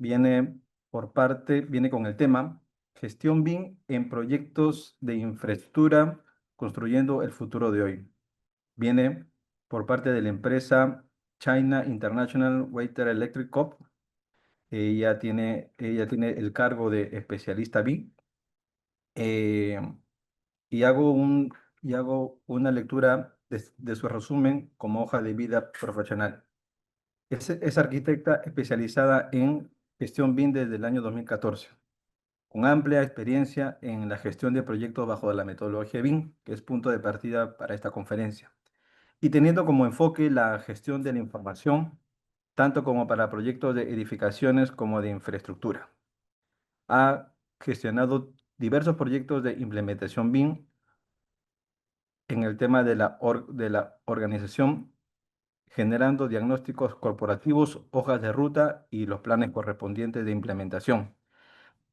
viene con el tema Gestión BIM en proyectos de infraestructura construyendo el futuro de hoy. Viene por parte de la empresa China International Water Electric Co. Ella tiene el cargo de especialista BIM. eh, y hago una lectura de su resumen como hoja de vida profesional. Es arquitecta especializada en gestión BIM desde el año 2014, con amplia experiencia en la gestión de proyectos bajo la metodología BIM, que es punto de partida para esta conferencia, y teniendo como enfoque la gestión de la información, tanto como para proyectos de edificaciones como de infraestructura. Ha gestionado diversos proyectos de implementación BIM en el tema de la organización, generando diagnósticos corporativos, hojas de ruta y los planes correspondientes de implementación,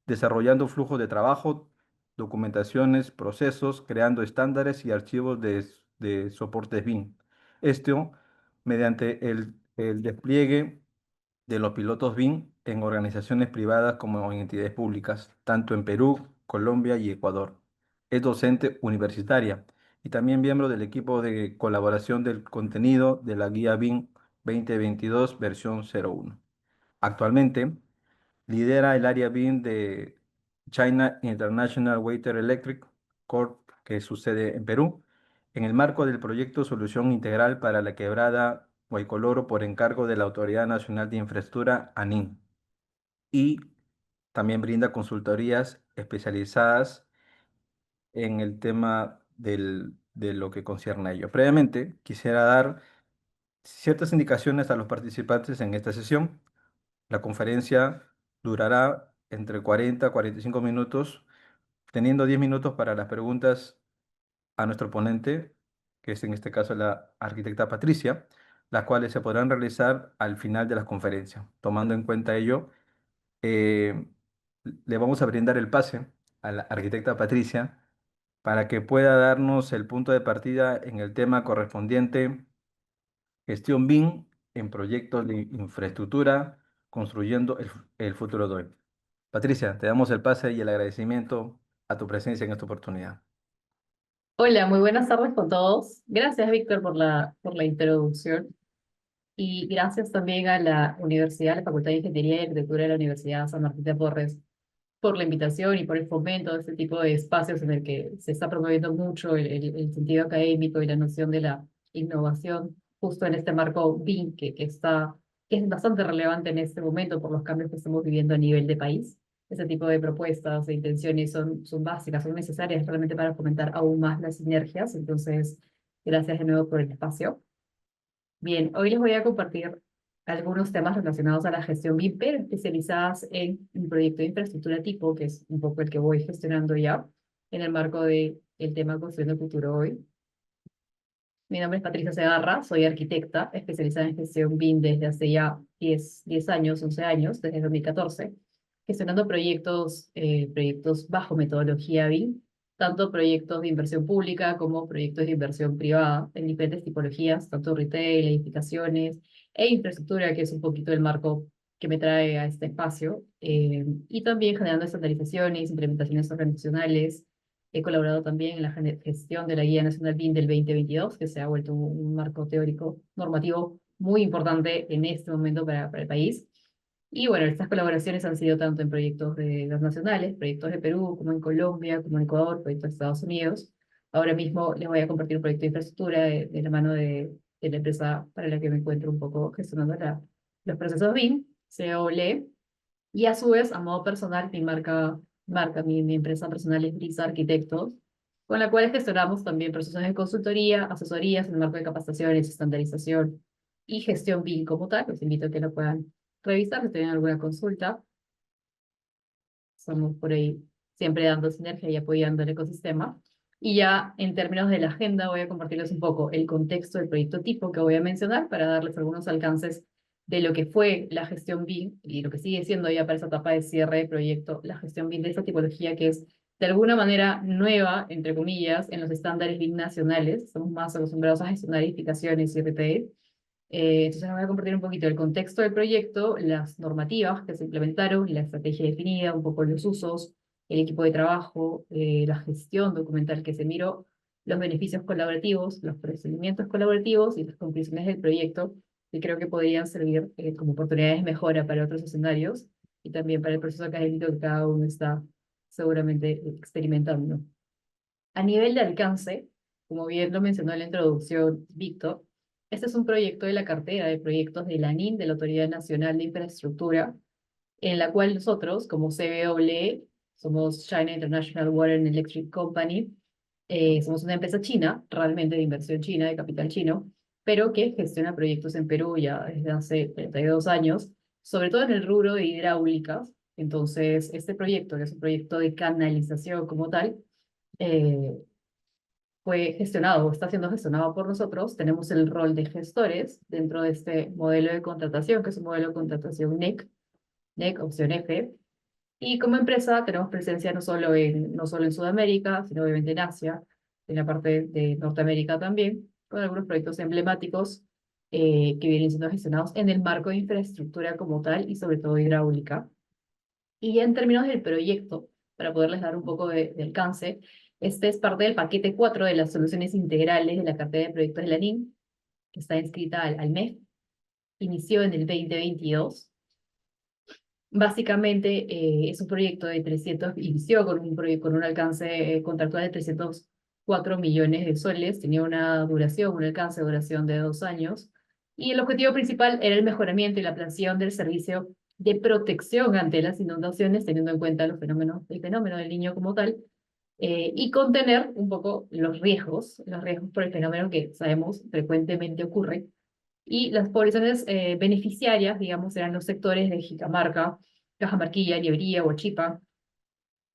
desarrollando flujos de trabajo, documentaciones, procesos, creando estándares y archivos de soportes BIM. Esto mediante el despliegue de los pilotos BIM en organizaciones privadas como en entidades públicas, tanto en Perú, Colombia y Ecuador. Es docente universitaria y también miembro del equipo de colaboración del contenido de la guía BIM 2022 versión 01. Actualmente lidera el área BIM de China International Water Electric Corp, que sucede en Perú, en el marco del proyecto Solución Integral para la Quebrada Guaycoloro por encargo de la Autoridad Nacional de Infraestructura, ANIN, y también brinda consultorías especializadas en el tema de lo que concierne a ello. Previamente, quisiera dar ciertas indicaciones a los participantes en esta sesión. La conferencia durará entre 40 a 45 minutos, teniendo 10 minutos para las preguntas a nuestro ponente, que es en este caso la arquitecta Patricia, las cuales se podrán realizar al final de la conferencia. Tomando en cuenta ello, eh, le vamos a brindar el pase a la arquitecta Patricia para que pueda darnos el punto de partida en el tema correspondiente: gestión BIM en proyectos de infraestructura, construyendo el futuro de hoy. Patricia, te damos el pase y el agradecimiento a tu presencia en esta oportunidad. Hola, muy buenas tardes con todos. Gracias, Víctor, por la introducción y gracias también a la Universidad, la Facultad de Ingeniería y Arquitectura de la Universidad San Martín de Porres por la invitación y por el fomento de este tipo de espacios en el que se está promoviendo mucho el sentido académico y la noción de la innovación, justo en este marco BIM que es bastante relevante en este momento por los cambios que estamos viviendo a nivel de país. Ese tipo de propuestas e intenciones son básicas, son necesarias realmente para fomentar aún más las sinergias. Entonces, gracias de nuevo por el espacio. Bien, hoy les voy a compartir algunos temas relacionados a la gestión BIM, pero especializadas en un proyecto de infraestructura tipo, que es un poco el que voy gestionando ya en el marco de el tema Construyendo el Futuro Hoy. Mi nombre es Patricia Segarra, soy arquitecta especializada en gestión BIM desde hace ya 10 años, 11 años, desde 2014, gestionando proyectos bajo metodología BIM, tanto proyectos de inversión pública como proyectos de inversión privada en diferentes tipologías, tanto retail, edificaciones e infraestructura, que es un poquito el marco que me trae a este espacio, y también generando estandarizaciones, implementaciones organizacionales. He colaborado también en la gestión de la Guía Nacional BIM del 2022, que se ha vuelto un marco teórico normativo muy importante en este momento para el país. Y bueno, estas colaboraciones han sido tanto en proyectos de los nacionales, proyectos de Perú, como en Colombia, como en Ecuador, proyectos de Estados Unidos. Ahora mismo les voy a compartir un proyecto de infraestructura de la mano de la empresa para la que me encuentro un poco gestionando los procesos BIM, COLE, y a su vez, a modo personal, mi empresa personal es Brisa Arquitectos, con la cual gestionamos también procesos de consultoría, asesorías en el marco de capacitaciones, estandarización y gestión BIM como tal. Los invito a que lo puedan revisar si tienen alguna consulta. Estamos por ahí siempre dando sinergia y apoyando el ecosistema. Y ya en términos de la agenda voy a compartirles un poco el contexto del proyecto tipo que voy a mencionar para darles algunos alcances de lo que fue la gestión BIM y lo que sigue siendo ya para esa etapa de cierre de proyecto, la gestión BIM de esta tipología que es de alguna manera nueva, entre comillas, en los estándares BIM nacionales. Estamos más acostumbrados a gestionar edificaciones y RTE, Entonces les voy a compartir un poquito el contexto del proyecto, las normativas que se implementaron, la estrategia definida, un poco los usos, el equipo de trabajo, la gestión documental que se miró, los beneficios colaborativos, los procedimientos colaborativos y las conclusiones del proyecto, que creo que podrían servir como oportunidades de mejora para otros escenarios y también para el proceso académico que cada uno está seguramente experimentando. A nivel de alcance, como bien lo mencionó en la introducción Víctor, este es un proyecto de la cartera de proyectos de la ANIM, de la Autoridad Nacional de Infraestructura, en la cual nosotros, como CBWE, somos China International Water and Electric Company, somos una empresa china, realmente de inversión china, de capital chino, pero que gestiona proyectos en Perú ya desde hace 32 años, sobre todo en el rubro de hidráulicas. Entonces, este proyecto, que es un proyecto de canalización como tal, eh, fue gestionado o está siendo gestionado por nosotros. Tenemos el rol de gestores dentro de este modelo de contratación, que es un modelo de contratación NEC, opción F. Y como empresa tenemos presencia no solo en Sudamérica, sino obviamente en Asia, en la parte de Norteamérica también, con algunos proyectos emblemáticos que vienen siendo gestionados en el marco de infraestructura como tal y sobre todo hidráulica. Y ya en términos del proyecto, para poderles dar un poco de alcance, este es parte del paquete 4 de las soluciones integrales de la cartera de proyectos de la NIM, que está inscrita al MEF, inició en el 2022. Básicamente es un proyecto de 300, inició con con un alcance contractual de 304 millones de soles, tenía una duración, un alcance de duración de 2 años, y el objetivo principal era el mejoramiento y la ampliación del servicio de protección ante las inundaciones, teniendo en cuenta el fenómeno del Niño como tal, y contener un poco los riesgos por el fenómeno que sabemos frecuentemente ocurre. Y las poblaciones beneficiarias, digamos, eran los sectores de Jicamarca, Cajamarquilla, Librería, Huachipa.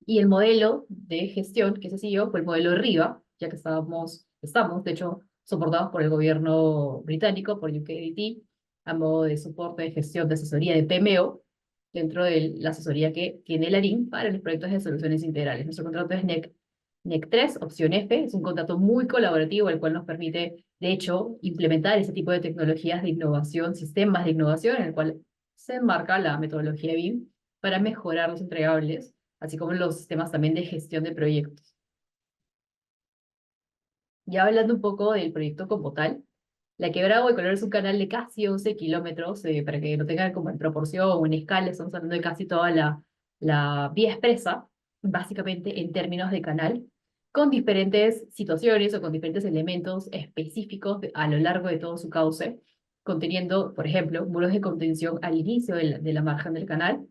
Y el modelo de gestión que se siguió fue el modelo RIVA, ya que estamos, de hecho, soportados por el gobierno británico, por UKDT, a modo de soporte de gestión de asesoría de PMO, dentro de la asesoría que tiene la ARIN para los proyectos de soluciones integrales. Nuestro contrato es NEC 3, opción F, es un contrato muy colaborativo, el cual nos permite, de hecho, implementar ese tipo de tecnologías de innovación, sistemas de innovación, en el cual se enmarca la metodología BIM para mejorar los entregables, así como los sistemas también de gestión de proyectos. Ya hablando un poco del proyecto como tal, la Quebrada Color es un canal de casi 11 kilómetros, para que lo tengan como en proporción o en escala, estamos hablando de casi toda la vía expresa, básicamente en términos de canal, con diferentes situaciones o con diferentes elementos específicos a lo largo de todo su cauce, conteniendo, por ejemplo, muros de contención al inicio de la margen del canal.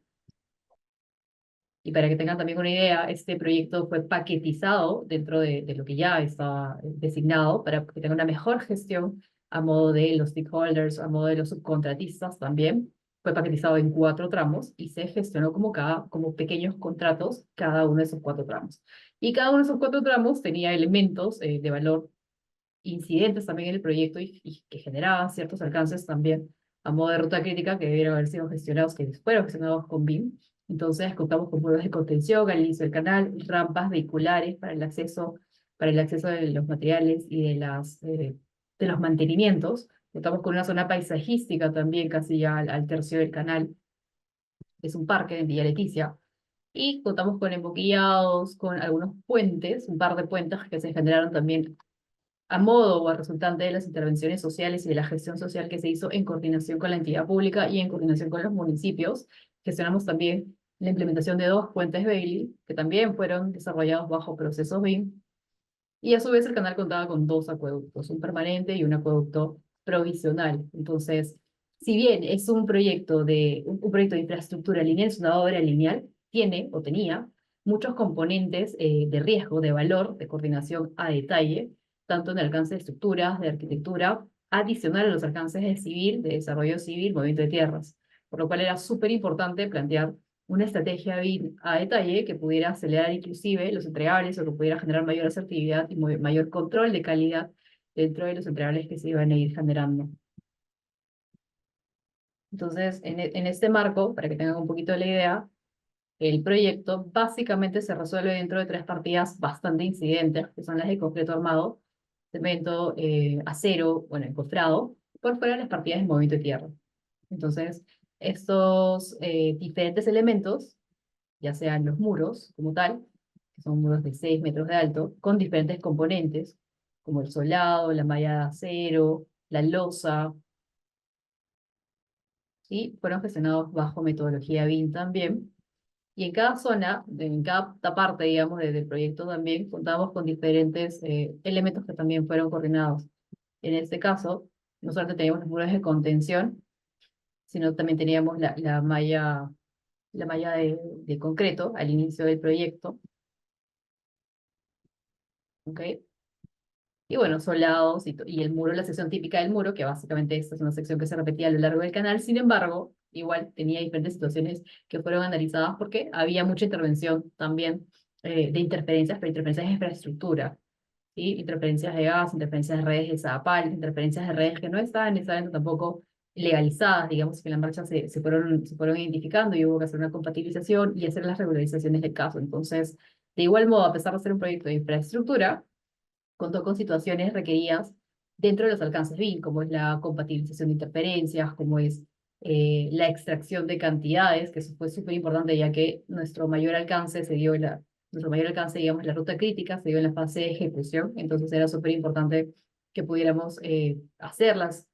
Y para que tengan también una idea, este proyecto fue paquetizado dentro de lo que ya estaba designado para que tenga una mejor gestión a modo de los stakeholders, a modo de los subcontratistas también. Fue paquetizado en 4 tramos y se gestionó como pequeños contratos cada uno de esos 4 tramos. Y cada uno de esos 4 tramos tenía elementos de valor incidentes también en el proyecto y que generaban ciertos alcances también a modo de ruta crítica que debieron haber sido gestionados, que fueron gestionados con BIM. Entonces contamos con pruebas de contención al inicio del canal, rampas vehiculares para el acceso de los materiales y de los mantenimientos. Contamos con una zona paisajística también casi ya al tercio del canal, que es un parque en Villa Leticia. Y contamos con emboquillados, con algunos puentes, un par de puentes que se generaron también a modo o a resultante de las intervenciones sociales y de la gestión social que se hizo en coordinación con la entidad pública y en coordinación con los municipios. Gestionamos también la implementación de 2 puentes Bailey, que también fueron desarrollados bajo procesos BIM. Y a su vez el canal contaba con 2 acueductos, un permanente y un acueducto provisional. Entonces, si bien es un proyecto de infraestructura lineal, es una obra lineal, tiene o tenía muchos componentes de riesgo, de valor, de coordinación a detalle, tanto en el alcance de estructuras, de arquitectura, adicional a los alcances de civil, de desarrollo civil, movimiento de tierras. Por lo cual era súper importante plantear una estrategia BIM a detalle que pudiera acelerar inclusive los entregables o que pudiera generar mayor asertividad y mayor control de calidad dentro de los entregables que se iban a ir generando. Entonces, en este marco, para que tengan un poquito la idea, el proyecto básicamente se resuelve dentro de 3 partidas bastante incidentes, que son las de concreto armado, cemento, acero, bueno, encofrado, por fuera de las partidas de movimiento de tierra. Entonces, estos diferentes elementos, ya sean los muros como tal, que son muros de 6 metros de alto, con diferentes componentes, como el solado, la malla de acero, la losa, ¿sí? Fueron gestionados bajo metodología BIM también. Y en cada zona, en cada parte, digamos, del proyecto también, contamos con diferentes elementos que también fueron coordinados. En este caso, no solamente teníamos los muros de contención, sino también teníamos la malla de concreto al inicio del proyecto, ¿ok? Y bueno, solados y el muro, la sección típica del muro, que básicamente esta es una sección que se repetía a lo largo del canal. Sin embargo, igual tenía diferentes situaciones que fueron analizadas porque había mucha intervención también de interferencias, pero interferencias de infraestructura, ¿sí? Interferencias de gas, interferencias de redes de Zapal, interferencias de redes que no estaban necesariamente tampoco legalizadas, digamos, que en la marcha se fueron identificando y hubo que hacer una compatibilización y hacer las regularizaciones del caso. Entonces, de igual modo, a pesar de ser un proyecto de infraestructura, contó con situaciones requeridas dentro de los alcances BIM, como es la compatibilización de interferencias, como es la extracción de cantidades, que eso fue súper importante ya que nuestro mayor alcance, digamos, la ruta crítica se dio en la fase de ejecución, entonces era súper importante que pudiéramos hacer las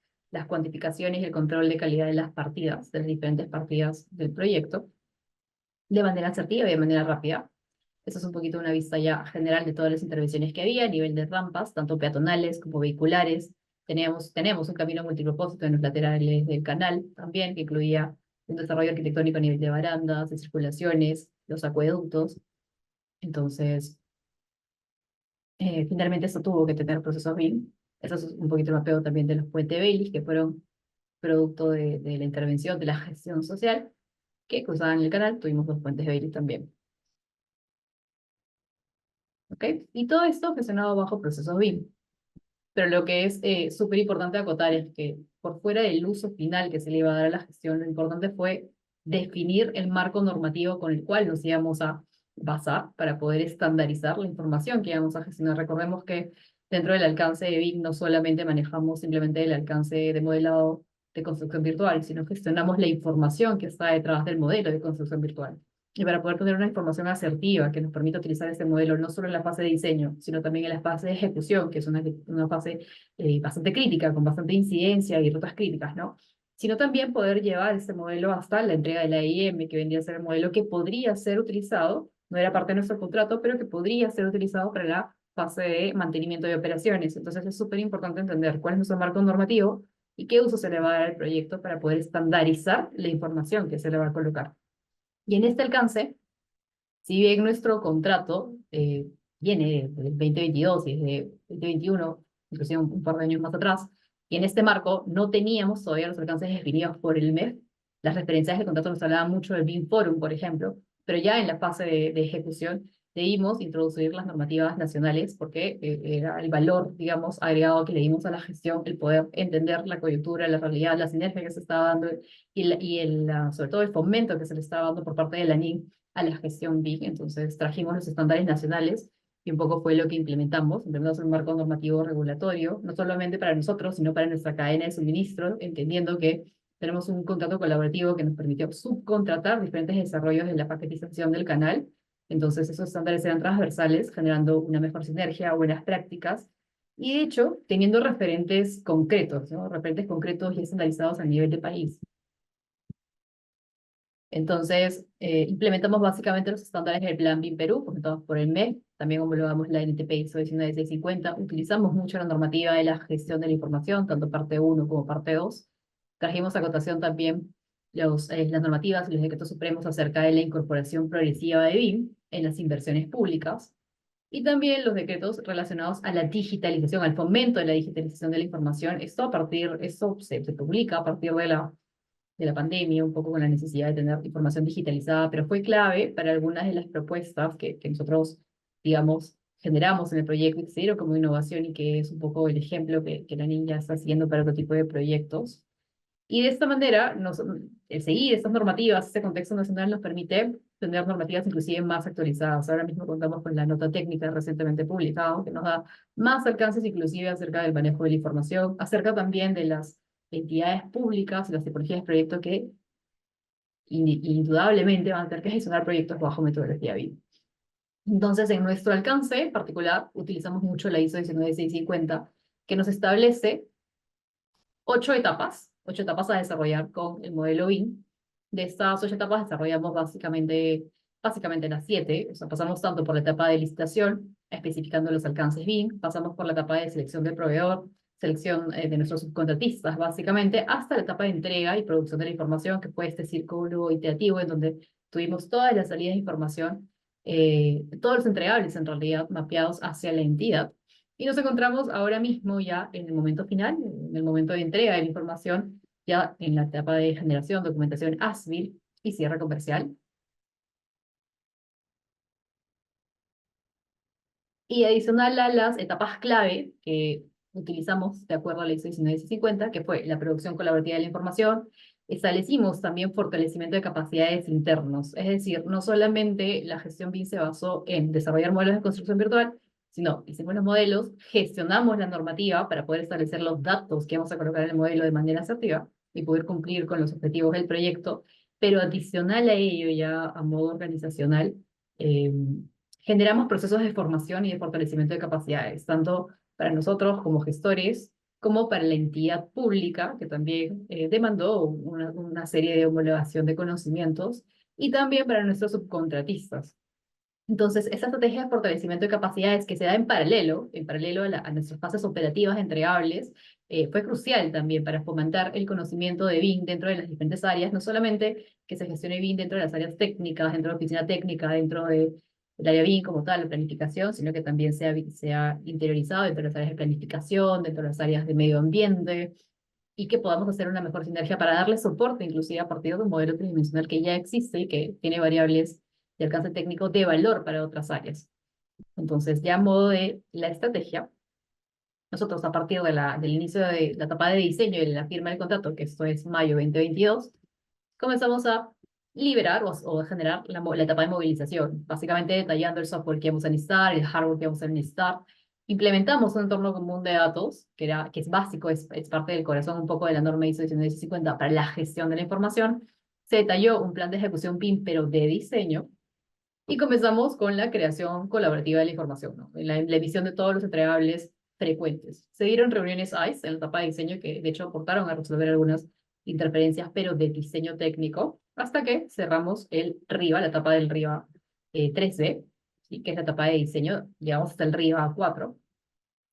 cuantificaciones y el control de calidad de las partidas, de las diferentes partidas del proyecto, de manera asertiva y de manera rápida. Esa es un poquito una vista ya general de todas las intervenciones que había a nivel de rampas, tanto peatonales como vehiculares. Tenemos un camino multipropósito en los laterales del canal también, que incluía un desarrollo arquitectónico a nivel de barandas, de circulaciones, los acueductos. Entonces, finalmente esto tuvo que tener procesos BIM. Eso es un poquito el mapeo también de los puentes Baylis, que fueron producto de la intervención de la gestión social que cruzaban el canal. Tuvimos dos puentes Baylis también. ¿Ok? Y todo esto gestionado bajo procesos BIM. Pero lo que es súper importante acotar es que por fuera del uso final que se le iba a dar a la gestión, lo importante fue definir el marco normativo con el cual nos íbamos a basar para poder estandarizar la información que íbamos a gestionar. Recordemos que dentro del alcance de BIM no solamente manejamos simplemente el alcance de modelado de construcción virtual, sino gestionamos la información que está detrás del modelo de construcción virtual. Y para poder tener una información asertiva que nos permita utilizar este modelo no solo en la fase de diseño, sino también en la fase de ejecución, que es una fase bastante crítica, con bastante incidencia y rutas críticas, ¿no? Sino también poder llevar este modelo hasta la entrega de la IM, que vendría a ser el modelo que podría ser utilizado, no era parte de nuestro contrato, pero que podría ser utilizado para la fase de mantenimiento de operaciones. Entonces es súper importante entender cuál es nuestro marco normativo y qué uso se le va a dar al proyecto para poder estandarizar la información que se le va a colocar. Y en este alcance, si bien nuestro contrato viene del 2022 y desde 2021, inclusive un par de años más atrás, y en este marco no teníamos todavía los alcances definidos por el MEF, las referencias del contrato nos hablaban mucho del BIM Forum, por ejemplo, pero ya en la fase de ejecución debimos introducir las normativas nacionales porque era el valor, digamos, agregado que le dimos a la gestión, el poder entender la coyuntura, la realidad, la sinergia que se estaba dando sobre todo el fomento que se le estaba dando por parte de la NIN a la gestión BIM. Entonces trajimos los estándares nacionales y un poco fue lo que implementamos un marco normativo regulatorio, no solamente para nosotros, sino para nuestra cadena de suministro, entendiendo que tenemos un contrato colaborativo que nos permitió subcontratar diferentes desarrollos de la paquetización del canal. Entonces esos estándares eran transversales, generando una mejor sinergia, buenas prácticas, y de hecho teniendo referentes concretos, ¿no? Referentes concretos y estandarizados a nivel de país. Entonces, implementamos básicamente los estándares del Plan BIM Perú, comentados por el MEF, también homologamos la NTP ISO 19650, utilizamos mucho la normativa de la gestión de la información, tanto parte uno como parte 2. Trajimos a cotación también las normativas y los decretos supremos acerca de la incorporación progresiva de BIM en las inversiones públicas, y también los decretos relacionados a la digitalización, al fomento de la digitalización de la información. Esto se publica a partir de la pandemia, un poco con la necesidad de tener información digitalizada, pero fue clave para algunas de las propuestas que nosotros, digamos, generamos en el proyecto y que se dieron como innovación y que es un poco el ejemplo que la niña está haciendo para otro tipo de proyectos. Y de esta manera, el seguir estas normativas, este contexto nacional nos permite tener normativas inclusive más actualizadas. Ahora mismo contamos con la nota técnica recientemente publicada, que nos da más alcances inclusive acerca del manejo de la información, acerca también de las entidades públicas y las tipologías de proyecto que indudablemente van a tener que gestionar proyectos bajo metodología BIM. Entonces, en nuestro alcance en particular, utilizamos mucho la ISO 19650, que nos establece 8 etapas a desarrollar con el modelo BIM. De estas 8 etapas desarrollamos básicamente las 7. O sea, pasamos tanto por la etapa de licitación, especificando los alcances BIM, pasamos por la etapa de selección del proveedor, selección de nuestros subcontratistas, básicamente, hasta la etapa de entrega y producción de la información, que fue este círculo iterativo en donde tuvimos todas las salidas de información, todos los entregables en realidad mapeados hacia la entidad. Y nos encontramos ahora mismo ya en el momento final, en el momento de entrega de la información, ya en la etapa de generación, documentación ASBIL y cierre comercial. Y adicional a las etapas clave que utilizamos de acuerdo a la ISO 19650, que fue la producción colaborativa de la información, establecimos también fortalecimiento de capacidades internos. Es decir, no solamente la gestión BIM se basó en desarrollar modelos de construcción virtual, sino hicimos los modelos, gestionamos la normativa para poder establecer los datos que vamos a colocar en el modelo de manera asertiva y poder cumplir con los objetivos del proyecto, pero adicional a ello, ya a modo organizacional, eh, generamos procesos de formación y de fortalecimiento de capacidades, tanto para nosotros como gestores, como para la entidad pública, que también demandó una serie de homologación de conocimientos, y también para nuestros subcontratistas. Entonces, esa estrategia de fortalecimiento de capacidades que se da en paralelo a nuestras fases operativas entregables, fue crucial también para fomentar el conocimiento de BIM dentro de las diferentes áreas, no solamente que se gestione BIM dentro de las áreas técnicas, dentro de la oficina técnica, dentro del área BIM como tal, la planificación, sino que también sea interiorizado dentro de las áreas de planificación, dentro de las áreas de medio ambiente, y que podamos hacer una mejor sinergia para darle soporte, inclusive a partir de un modelo tridimensional que ya existe y que tiene variables de alcance técnico de valor para otras áreas. Entonces, ya a modo de la estrategia, nosotros a partir del inicio de la etapa de diseño y de la firma del contrato, que esto es mayo 2022, comenzamos a liberar o a generar la etapa de movilización, básicamente detallando el software que vamos a necesitar, el hardware que vamos a necesitar. Implementamos un entorno común de datos, que es básico, es parte del corazón un poco de la norma ISO 19650 para la gestión de la información. Se detalló un plan de ejecución BIM, pero de diseño, y comenzamos con la creación colaborativa de la información, ¿no? La emisión de todos los entregables frecuentes. Se dieron reuniones ICE en la etapa de diseño que de hecho aportaron a resolver algunas interferencias, pero de diseño técnico, hasta que cerramos el RIBA, la etapa del RIBA 3B, ¿sí? Que es la etapa de diseño, llegamos hasta el RIBA 4.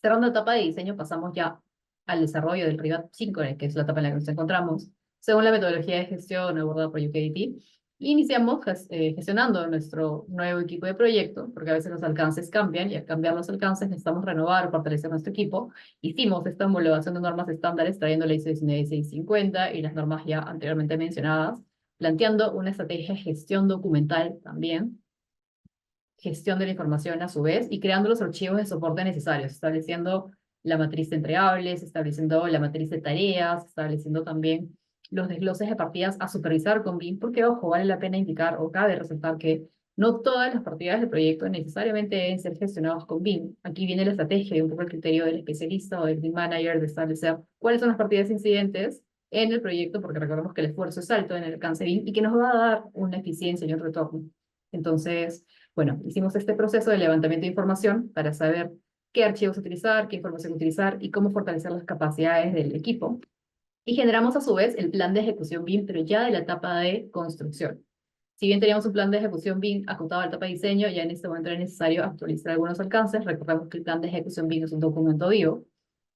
Cerrando la etapa de diseño, pasamos ya al desarrollo del RIBA 5, que es la etapa en la que nos encontramos, según la metodología de gestión abordada por UKDT. Y iniciamos gestionando nuestro nuevo equipo de proyecto, porque a veces los alcances cambian y al cambiar los alcances necesitamos renovar o fortalecer nuestro equipo. Hicimos esta homologación de normas estándares trayendo la ISO 19650 y las normas ya anteriormente mencionadas, planteando una estrategia de gestión documental también, gestión de la información a su vez y creando los archivos de soporte necesarios, estableciendo la matriz de entregables, estableciendo la matriz de tareas, estableciendo también los desgloses de partidas a supervisar con BIM, porque, ojo, vale la pena indicar o cabe resaltar que no todas las partidas del proyecto necesariamente deben ser gestionadas con BIM. Aquí viene la estrategia y un poco el criterio del especialista o del BIM manager de establecer cuáles son las partidas incidentes en el proyecto, porque recordemos que el esfuerzo es alto en el alcance BIM y que nos va a dar una eficiencia y un retorno. Entonces, bueno, hicimos este proceso de levantamiento de información para saber qué archivos utilizar, qué información utilizar y cómo fortalecer las capacidades del equipo. Y generamos a su vez el plan de ejecución BIM, pero ya de la etapa de construcción. Si bien teníamos un plan de ejecución BIM acotado a la etapa de diseño, ya en este momento era necesario actualizar algunos alcances. Recordemos que el plan de ejecución BIM es un documento vivo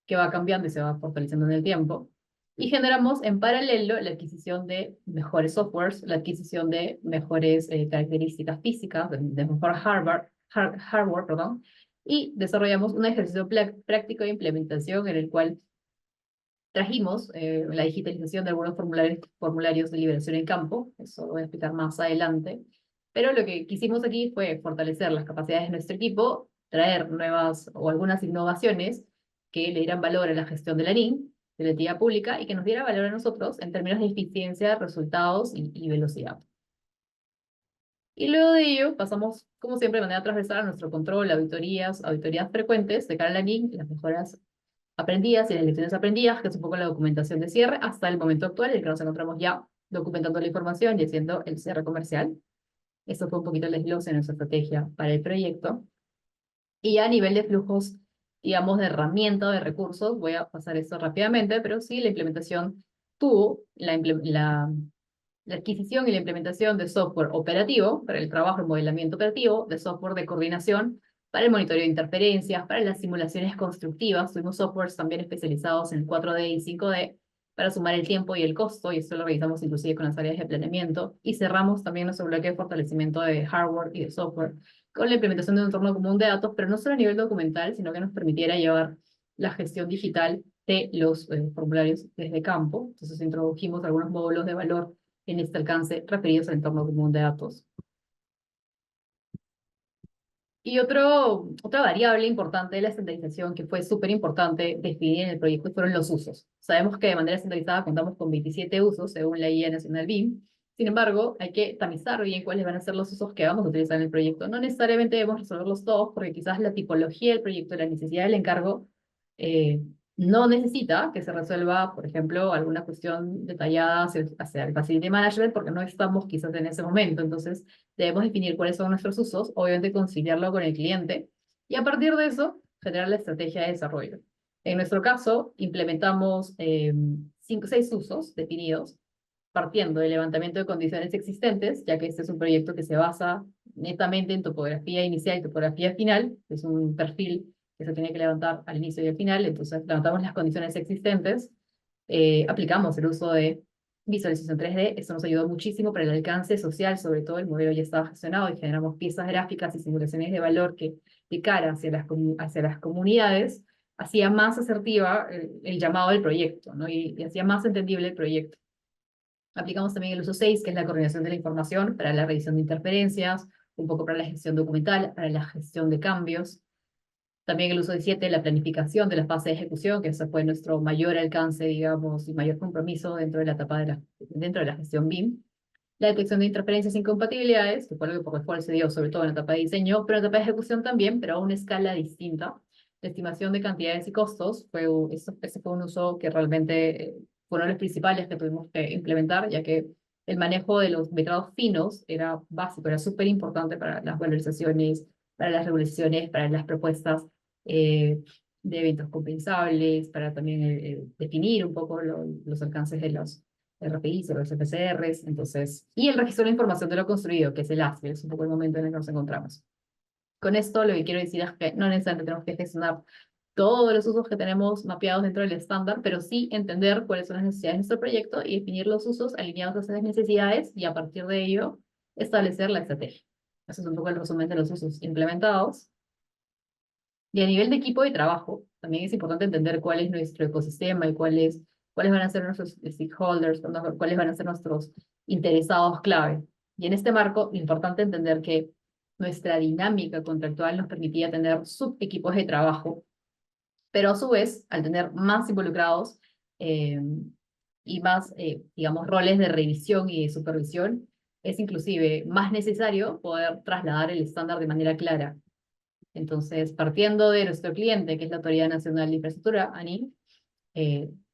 que va cambiando y se va fortaleciendo en el tiempo. Y generamos en paralelo la adquisición de mejores softwares, la adquisición de mejores características físicas, de mejor hardware, perdón, y desarrollamos un ejercicio práctico de implementación en el cual trajimos la digitalización de algunos formularios de liberación en campo, eso lo voy a explicar más adelante, pero lo que quisimos aquí fue fortalecer las capacidades de nuestro equipo, traer nuevas o algunas innovaciones que le dieran valor a la gestión de la NIN, de la entidad pública, y que nos diera valor a nosotros en términos de eficiencia, resultados y velocidad. Y luego de ello pasamos, como siempre, de manera transversal a nuestro control, auditorías frecuentes de cara a la NIN, las mejoras aprendidas y las lecciones aprendidas, que es un poco la documentación de cierre, hasta el momento actual, en el que nos encontramos ya documentando la información y haciendo el cierre comercial. Esto fue un poquito el desglose de nuestra estrategia para el proyecto. Y ya a nivel de flujos, digamos, de herramienta o de recursos, voy a pasar esto rápidamente, pero sí, la implementación tuvo la adquisición y la implementación de software operativo para el trabajo y modelamiento operativo, de software de coordinación para el monitoreo de interferencias, para las simulaciones constructivas. Tuvimos softwares también especializados en 4D y 5D para sumar el tiempo y el costo, y esto lo revisamos inclusive con las áreas de planeamiento. Y cerramos también nuestro bloque de fortalecimiento de hardware y de software con la implementación de un entorno común de datos, pero no solo a nivel documental, sino que nos permitiera llevar la gestión digital de los formularios desde campo. Entonces introdujimos algunos módulos de valor en este alcance referidos al entorno común de datos. Y otra variable importante de la estandarización que fue súper importante definir en el proyecto fueron los usos. Sabemos que de manera estandarizada contamos con 27 usos según la Guía Nacional BIM. Sin embargo, hay que tamizar bien cuáles van a ser los usos que vamos a utilizar en el proyecto. No necesariamente debemos resolverlos todos porque quizás la tipología del proyecto, la necesidad del encargo, eh, no necesita que se resuelva, por ejemplo, alguna cuestión detallada hacia el facility management porque no estamos quizás en ese momento. Entonces, debemos definir cuáles son nuestros usos, obviamente conciliarlo con el cliente y a partir de eso generar la estrategia de desarrollo. En nuestro caso, implementamos 6 usos definidos, partiendo del levantamiento de condiciones existentes, ya que este es un proyecto que se basa netamente en topografía inicial y topografía final, que es un perfil que se tiene que levantar al inicio y al final. Entonces levantamos las condiciones existentes, aplicamos el uso de visualización 3D. Esto nos ayudó muchísimo para el alcance social, sobre todo el modelo ya estaba gestionado y generamos piezas gráficas y simulaciones de valor que de cara hacia las comunidades hacía más asertiva el llamado del proyecto, ¿no? Y hacía más entendible el proyecto. Aplicamos también el uso 6, que es la coordinación de la información para la revisión de interferencias, un poco para la gestión documental, para la gestión de cambios. También el uso 17, la planificación de la fase de ejecución, que ese fue nuestro mayor alcance, digamos, y mayor compromiso dentro de la etapa dentro de la gestión BIM. La detección de interferencias e incompatibilidades, que fue algo que por default se dio sobre todo en la etapa de diseño, pero en la etapa de ejecución también, pero a una escala distinta. La estimación de cantidades y costos, ese fue un uso que realmente fue uno de los principales que tuvimos que implementar, ya que el manejo de los metrados finos era básico, era súper importante para las valorizaciones, para las regulaciones, para las propuestas eh, de eventos compensables, para también definir un poco los alcances de los RPIs o los FCRs, entonces, y el registro de la información de lo construido, que es el ASPE, es un poco el momento en el que nos encontramos. Con esto lo que quiero decir es que no necesariamente tenemos que gestionar todos los usos que tenemos mapeados dentro del estándar, pero sí entender cuáles son las necesidades de nuestro proyecto y definir los usos alineados a esas necesidades y a partir de ello establecer la estrategia. Eso es un poco el resumen de los usos implementados. Y a nivel de equipo de trabajo, también es importante entender cuál es nuestro ecosistema y cuáles van a ser nuestros stakeholders, cuáles van a ser nuestros interesados clave. Y en este marco, importante entender que nuestra dinámica contractual nos permitía tener subequipos de trabajo, pero a su vez, al tener más involucrados eh, y más, digamos, roles de revisión y de supervisión, es inclusive más necesario poder trasladar el estándar de manera clara. Entonces, partiendo de nuestro cliente, que es la Autoridad Nacional de Infraestructura, ANIM,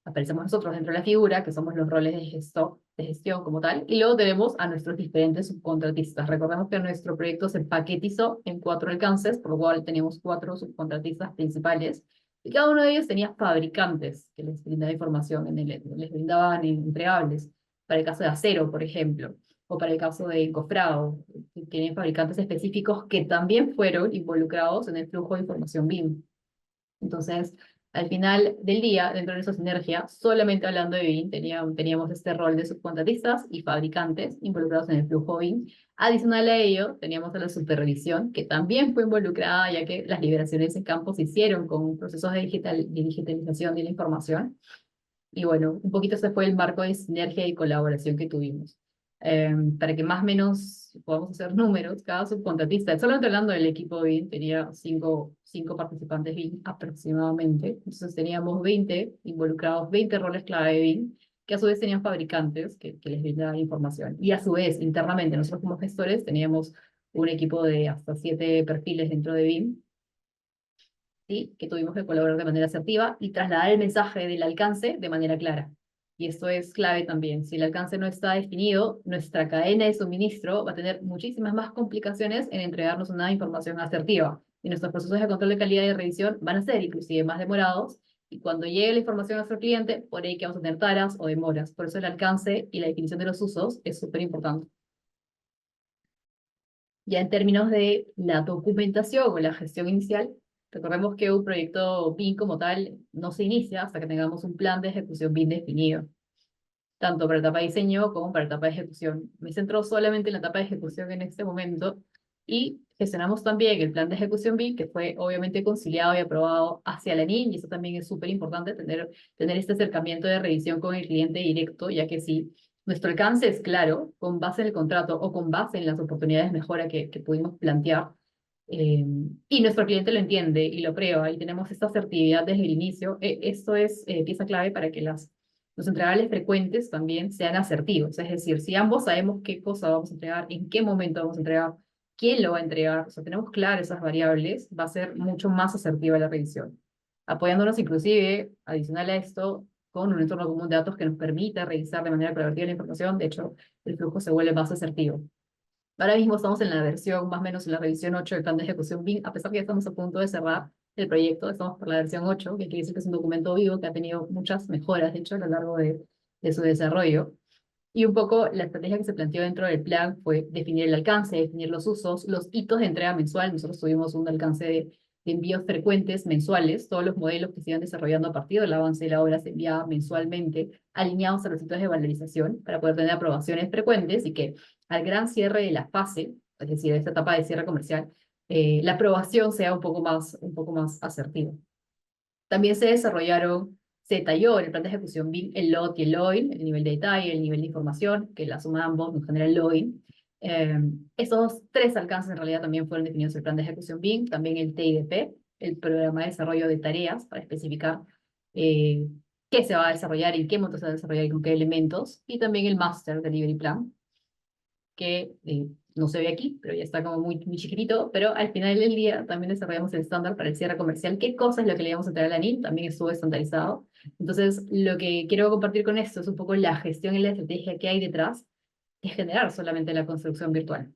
aparecemos nosotros dentro de la figura, que somos los roles de gestión como tal, y luego tenemos a nuestros diferentes subcontratistas. Recordemos que nuestro proyecto se paquetizó en 4 alcances, por lo cual tenemos 4 subcontratistas principales, y cada uno de ellos tenía fabricantes que les brindaba información, les brindaban entregables. Para el caso de acero, por ejemplo, o para el caso de encofrado, tienen fabricantes específicos que también fueron involucrados en el flujo de información BIM. Entonces, al final del día, dentro de esa sinergia, solamente hablando de BIM, teníamos este rol de subcontratistas y fabricantes involucrados en el flujo BIM. Adicional a ello, teníamos a la supervisión, que también fue involucrada, ya que las liberaciones en campo se hicieron con procesos de digitalización de la información. Y bueno, un poquito ese fue el marco de sinergia y colaboración que tuvimos. Para que más o menos podamos hacer números, cada subcontratista, solamente hablando del equipo BIM, tenía cinco participantes BIM aproximadamente. Entonces teníamos 20 involucrados, 20 roles clave de BIM, que a su vez tenían fabricantes que les brindaban información. Y a su vez, internamente, nosotros como gestores teníamos un equipo de hasta 7 perfiles dentro de BIM, ¿sí? Que tuvimos que colaborar de manera asertiva y trasladar el mensaje del alcance de manera clara. Y esto es clave también. Si el alcance no está definido, nuestra cadena de suministro va a tener muchísimas más complicaciones en entregarnos una información asertiva. Y nuestros procesos de control de calidad y de revisión van a ser inclusive más demorados. Y cuando llegue la información a nuestro cliente, por ahí que vamos a tener taras o demoras. Por eso el alcance y la definición de los usos es súper importante. Ya en términos de la documentación o la gestión inicial, recordemos que un proyecto BIM como tal no se inicia hasta que tengamos un plan de ejecución BIM definido, tanto para la etapa de diseño como para la etapa de ejecución. Me centro solamente en la etapa de ejecución en este momento y gestionamos también el plan de ejecución BIM, que fue obviamente conciliado y aprobado hacia la NIM, y eso también es súper importante, tener este acercamiento de revisión con el cliente directo, ya que si nuestro alcance es claro, con base en el contrato o con base en las oportunidades de mejora que pudimos plantear, y nuestro cliente lo entiende y lo prueba, y tenemos esta asertividad desde el inicio, esto es pieza clave para que los entregables frecuentes también sean asertivos. Es decir, si ambos sabemos qué cosa vamos a entregar, en qué momento vamos a entregar, quién lo va a entregar, o sea, tenemos claras esas variables, va a ser mucho más asertiva la revisión. Apoyándonos inclusive, adicional a esto, con un entorno común de datos que nos permita revisar de manera colaborativa la información, de hecho, el flujo se vuelve más asertivo. Ahora mismo estamos en la versión, más o menos en la revisión 8 del plan de ejecución BIM, a pesar que ya estamos a punto de cerrar el proyecto, estamos por la versión 8, que quiere decir que es un documento vivo que ha tenido muchas mejoras, de hecho, a lo largo de su desarrollo. Y un poco la estrategia que se planteó dentro del plan fue definir el alcance, definir los usos, los hitos de entrega mensual. Nosotros tuvimos un alcance de envíos frecuentes mensuales. Todos los modelos que se iban desarrollando a partir del avance de la obra se enviaban mensualmente, alineados a los hitos de valorización, para poder tener aprobaciones frecuentes y que al gran cierre de la fase, es decir, esta etapa de cierre comercial, la aprobación sea un poco más asertiva. También se detalló en el plan de ejecución BIM el LOT y el LOIN, el nivel de detalle, el nivel de información, que la suma de ambos nos genera el LOIN. Eh, Esos tres alcances en realidad también fueron definidos en el plan de ejecución BIM, también el TIDP, el programa de desarrollo de tareas para especificar eh, qué se va a desarrollar, en qué monto se va a desarrollar y con qué elementos, y también el Master Delivery Plan, que no se ve aquí, pero ya está como muy chiquitito, pero al final del día también desarrollamos el estándar para el cierre comercial. ¿Qué cosa es lo que le íbamos a entregar a la NIM? También estuvo estandarizado. Entonces, lo que quiero compartir con esto es un poco la gestión y la estrategia que hay detrás de generar solamente la construcción virtual.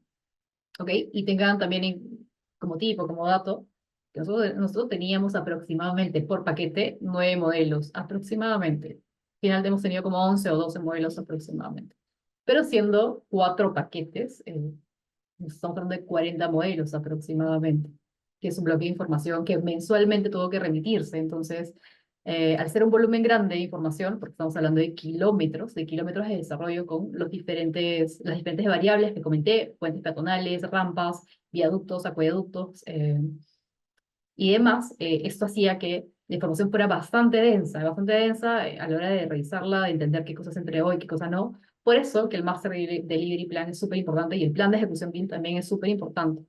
¿Ok? Y tengan también como tipo, como dato, que nosotros teníamos aproximadamente por paquete 9 modelos, aproximadamente. Al final hemos tenido como 11 o 12 modelos aproximadamente, pero siendo 4 paquetes, estamos hablando de 40 modelos aproximadamente, que es un bloque de información que mensualmente tuvo que remitirse. Entonces, al ser un volumen grande de información, porque estamos hablando de kilómetros de desarrollo con las diferentes variables que comenté, puentes peatonales, rampas, viaductos, acueductos, y demás, esto hacía que la información fuera bastante densa a la hora de revisarla, de entender qué cosas se entregó y qué cosas no. Por eso que el Master Delivery Plan es súper importante y el plan de ejecución BIM también es súper importante.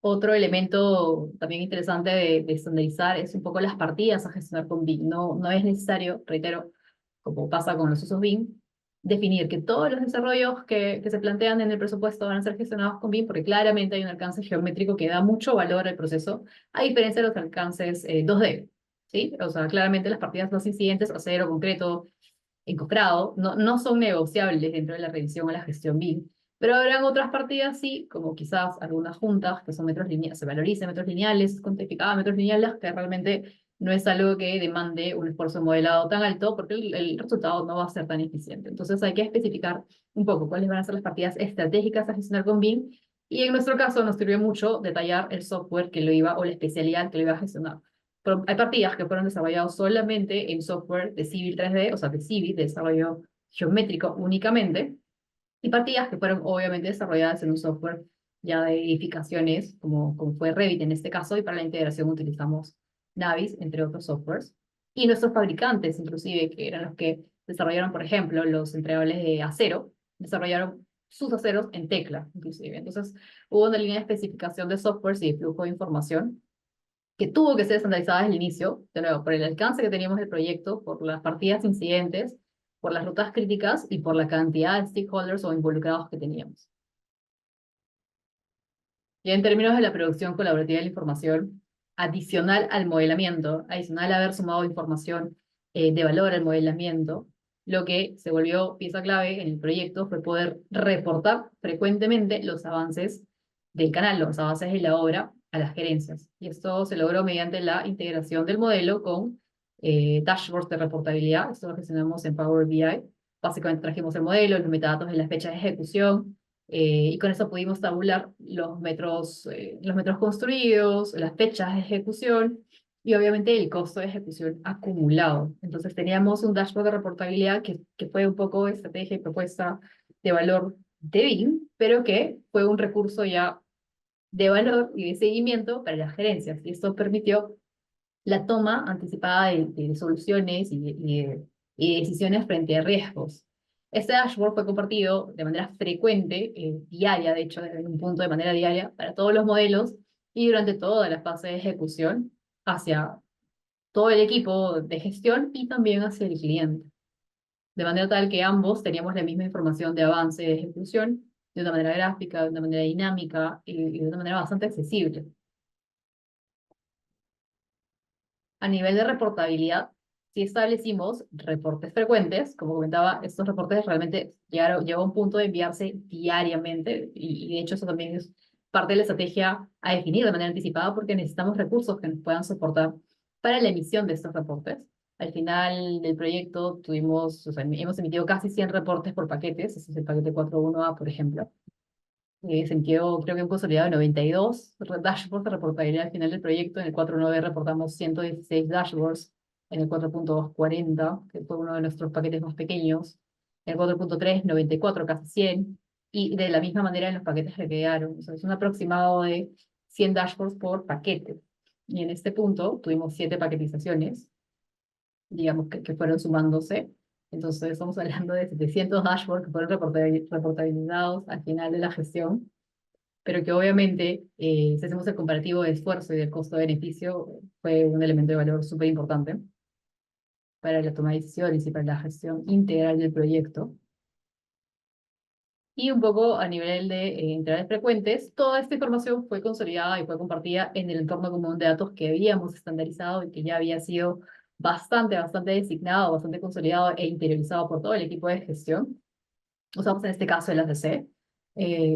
Otro elemento también interesante de estandarizar es un poco las partidas a gestionar con BIM. No es necesario, reitero, como pasa con los usos BIM, definir que todos los desarrollos que se plantean en el presupuesto van a ser gestionados con BIM, porque claramente hay un alcance geométrico que da mucho valor al proceso, a diferencia de los alcances 2D, ¿sí? O sea, claramente las partidas más incidentes, acero, concreto, encofrado, no son negociables dentro de la revisión o la gestión BIM. Pero habrán otras partidas, sí, como quizás algunas juntas, que son metros lineales, se valoricen metros lineales, cuantificadas metros lineales, que realmente no es algo que demande un esfuerzo modelado tan alto, porque el resultado no va a ser tan eficiente. Entonces hay que especificar un poco cuáles van a ser las partidas estratégicas a gestionar con BIM, y en nuestro caso nos sirvió mucho detallar el software que lo iba, o la especialidad que lo iba a gestionar. Pero hay partidas que fueron desarrolladas solamente en software de Civil 3D, o sea, de Civil, de desarrollo geométrico únicamente, y partidas que fueron obviamente desarrolladas en un software ya de edificaciones, como fue Revit en este caso, y para la integración utilizamos Navis, entre otros softwares. Y nuestros fabricantes, inclusive, que eran los que desarrollaron, por ejemplo, los entregables de acero, desarrollaron sus aceros en Tecla, inclusive. Entonces, hubo una línea de especificación de softwares y de flujo de información que tuvo que ser estandarizada desde el inicio, de nuevo, por el alcance que teníamos del proyecto, por las partidas incidentes, por las rutas críticas y por la cantidad de stakeholders o involucrados que teníamos. Y en términos de la producción colaborativa de la información, adicional al modelamiento, adicional a haber sumado información de valor al modelamiento, lo que se volvió pieza clave en el proyecto fue poder reportar frecuentemente los avances del canal, los avances de la obra a las gerencias. Y esto se logró mediante la integración del modelo con dashboards de reportabilidad. Esto lo gestionamos en Power BI. Básicamente trajimos el modelo, los metadatos de la fecha de ejecución, y con eso pudimos tabular los metros construidos, las fechas de ejecución y obviamente el costo de ejecución acumulado. Entonces teníamos un dashboard de reportabilidad que fue un poco estrategia y propuesta de valor de BIM, pero que fue un recurso ya de valor y de seguimiento para las gerencias. Y esto permitió la toma anticipada de soluciones y de decisiones frente a riesgos. Este dashboard fue compartido de manera frecuente, diaria, de hecho, en un punto de manera diaria, para todos los modelos y durante toda la fase de ejecución hacia todo el equipo de gestión y también hacia el cliente. De manera tal que ambos teníamos la misma información de avance y de ejecución de una manera gráfica, de una manera dinámica y de una manera bastante accesible. A nivel de reportabilidad, si establecimos reportes frecuentes, como comentaba, estos reportes realmente llegó a un punto de enviarse diariamente y de hecho eso también es parte de la estrategia a definir de manera anticipada porque necesitamos recursos que nos puedan soportar para la emisión de estos reportes. Al final del proyecto o sea, hemos emitido casi 100 reportes por paquetes, ese es el paquete 4.1A, por ejemplo. Se emitió, creo que un consolidado de 92 dashboards de reportabilidad al final del proyecto. En el 4.9 reportamos 116 dashboards. En el 4.2, 40, que fue uno de nuestros paquetes más pequeños. En el 4.3, 94, casi 100. Y de la misma manera en los paquetes que quedaron. O sea, es un aproximado de 100 dashboards por paquete. Y en este punto tuvimos 7 paquetizaciones, digamos, que fueron sumándose. Entonces, estamos hablando de 700 dashboards que fueron reportabilizados al final de la gestión, pero que obviamente, si hacemos el comparativo de esfuerzo y del costo-beneficio, fue un elemento de valor súper importante para la toma de decisiones y para la gestión integral del proyecto. Y un poco a nivel de entradas frecuentes, toda esta información fue consolidada y fue compartida en el entorno común de datos que habíamos estandarizado y que ya había sido bastante designado, bastante consolidado e interiorizado por todo el equipo de gestión. Usamos en este caso el ACC,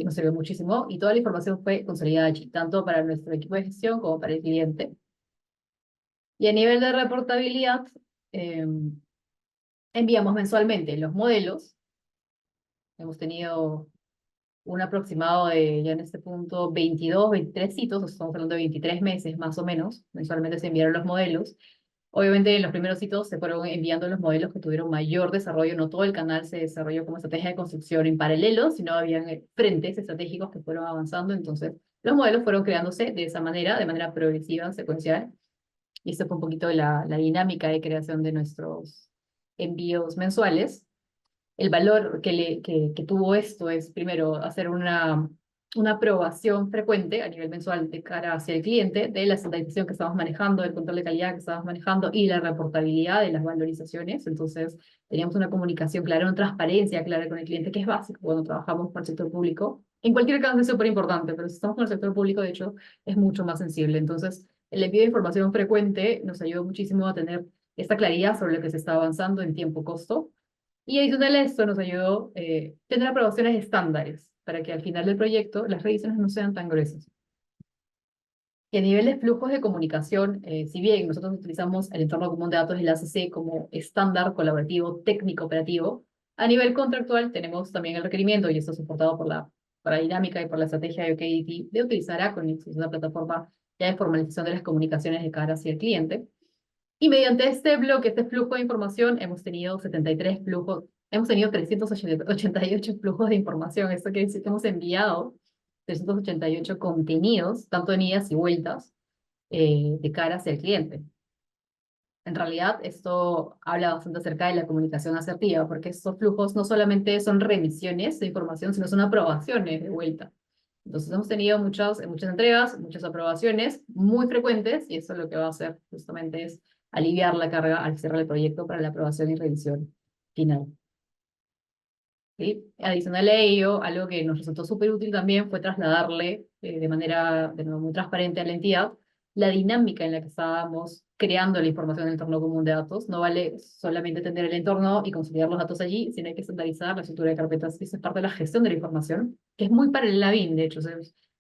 nos sirvió muchísimo y toda la información fue consolidada allí, tanto para nuestro equipo de gestión como para el cliente. Y a nivel de reportabilidad, eh, enviamos mensualmente los modelos. Hemos tenido un aproximado de, ya en este punto, 22, 23 hitos, estamos hablando de 23 meses más o menos, mensualmente se enviaron los modelos. Obviamente en los primeros hitos se fueron enviando los modelos que tuvieron mayor desarrollo, no todo el canal se desarrolló como estrategia de construcción en paralelo, sino habían frentes estratégicos que fueron avanzando, entonces los modelos fueron creándose de manera progresiva, secuencial, y esta fue un poquito la dinámica de creación de nuestros envíos mensuales. El valor que tuvo esto es, primero, hacer una aprobación frecuente a nivel mensual de cara hacia el cliente de la estandarización que estamos manejando, del control de calidad que estamos manejando y la reportabilidad de las valorizaciones. Entonces, teníamos una comunicación clara, una transparencia clara con el cliente, que es básico cuando trabajamos con el sector público. En cualquier caso es súper importante, pero si estamos con el sector público, de hecho, es mucho más sensible. Entonces, el envío de información frecuente nos ayudó muchísimo a tener esta claridad sobre lo que se está avanzando en tiempo-costo y adicional a esto nos ayudó tener aprobaciones estándares para que al final del proyecto las revisiones no sean tan gruesas. Y a nivel de flujos de comunicación, si bien nosotros utilizamos el entorno común de datos del ACC como estándar colaborativo técnico operativo, a nivel contractual tenemos también el requerimiento, y esto es soportado por la dinámica y por la estrategia de OKDT, de utilizar Acronix, que es una plataforma ya de formalización de las comunicaciones de cara hacia el cliente. Y mediante este bloque, este flujo de información, hemos tenido 73 flujos, hemos tenido 388 flujos de información. Esto quiere decir que hemos enviado 388 contenidos, tanto en idas y vueltas, de cara hacia el cliente. En realidad, esto habla bastante acerca de la comunicación asertiva, porque estos flujos no solamente son remisiones de información, sino son aprobaciones de vuelta. Entonces hemos tenido muchas entregas, muchas aprobaciones muy frecuentes, y eso lo que va a hacer justamente es aliviar la carga al cierre del proyecto para la aprobación y revisión final. ¿Sí? Adicional a ello, algo que nos resultó súper útil también fue trasladarle de manera de nuevo, muy transparente a la entidad la dinámica en la que estábamos creando la información en el entorno común de datos. No vale solamente tener el entorno y consolidar los datos allí, sino hay que estandarizar la estructura de carpetas. Y eso es parte de la gestión de la información, que es muy paralela a BIM, de hecho,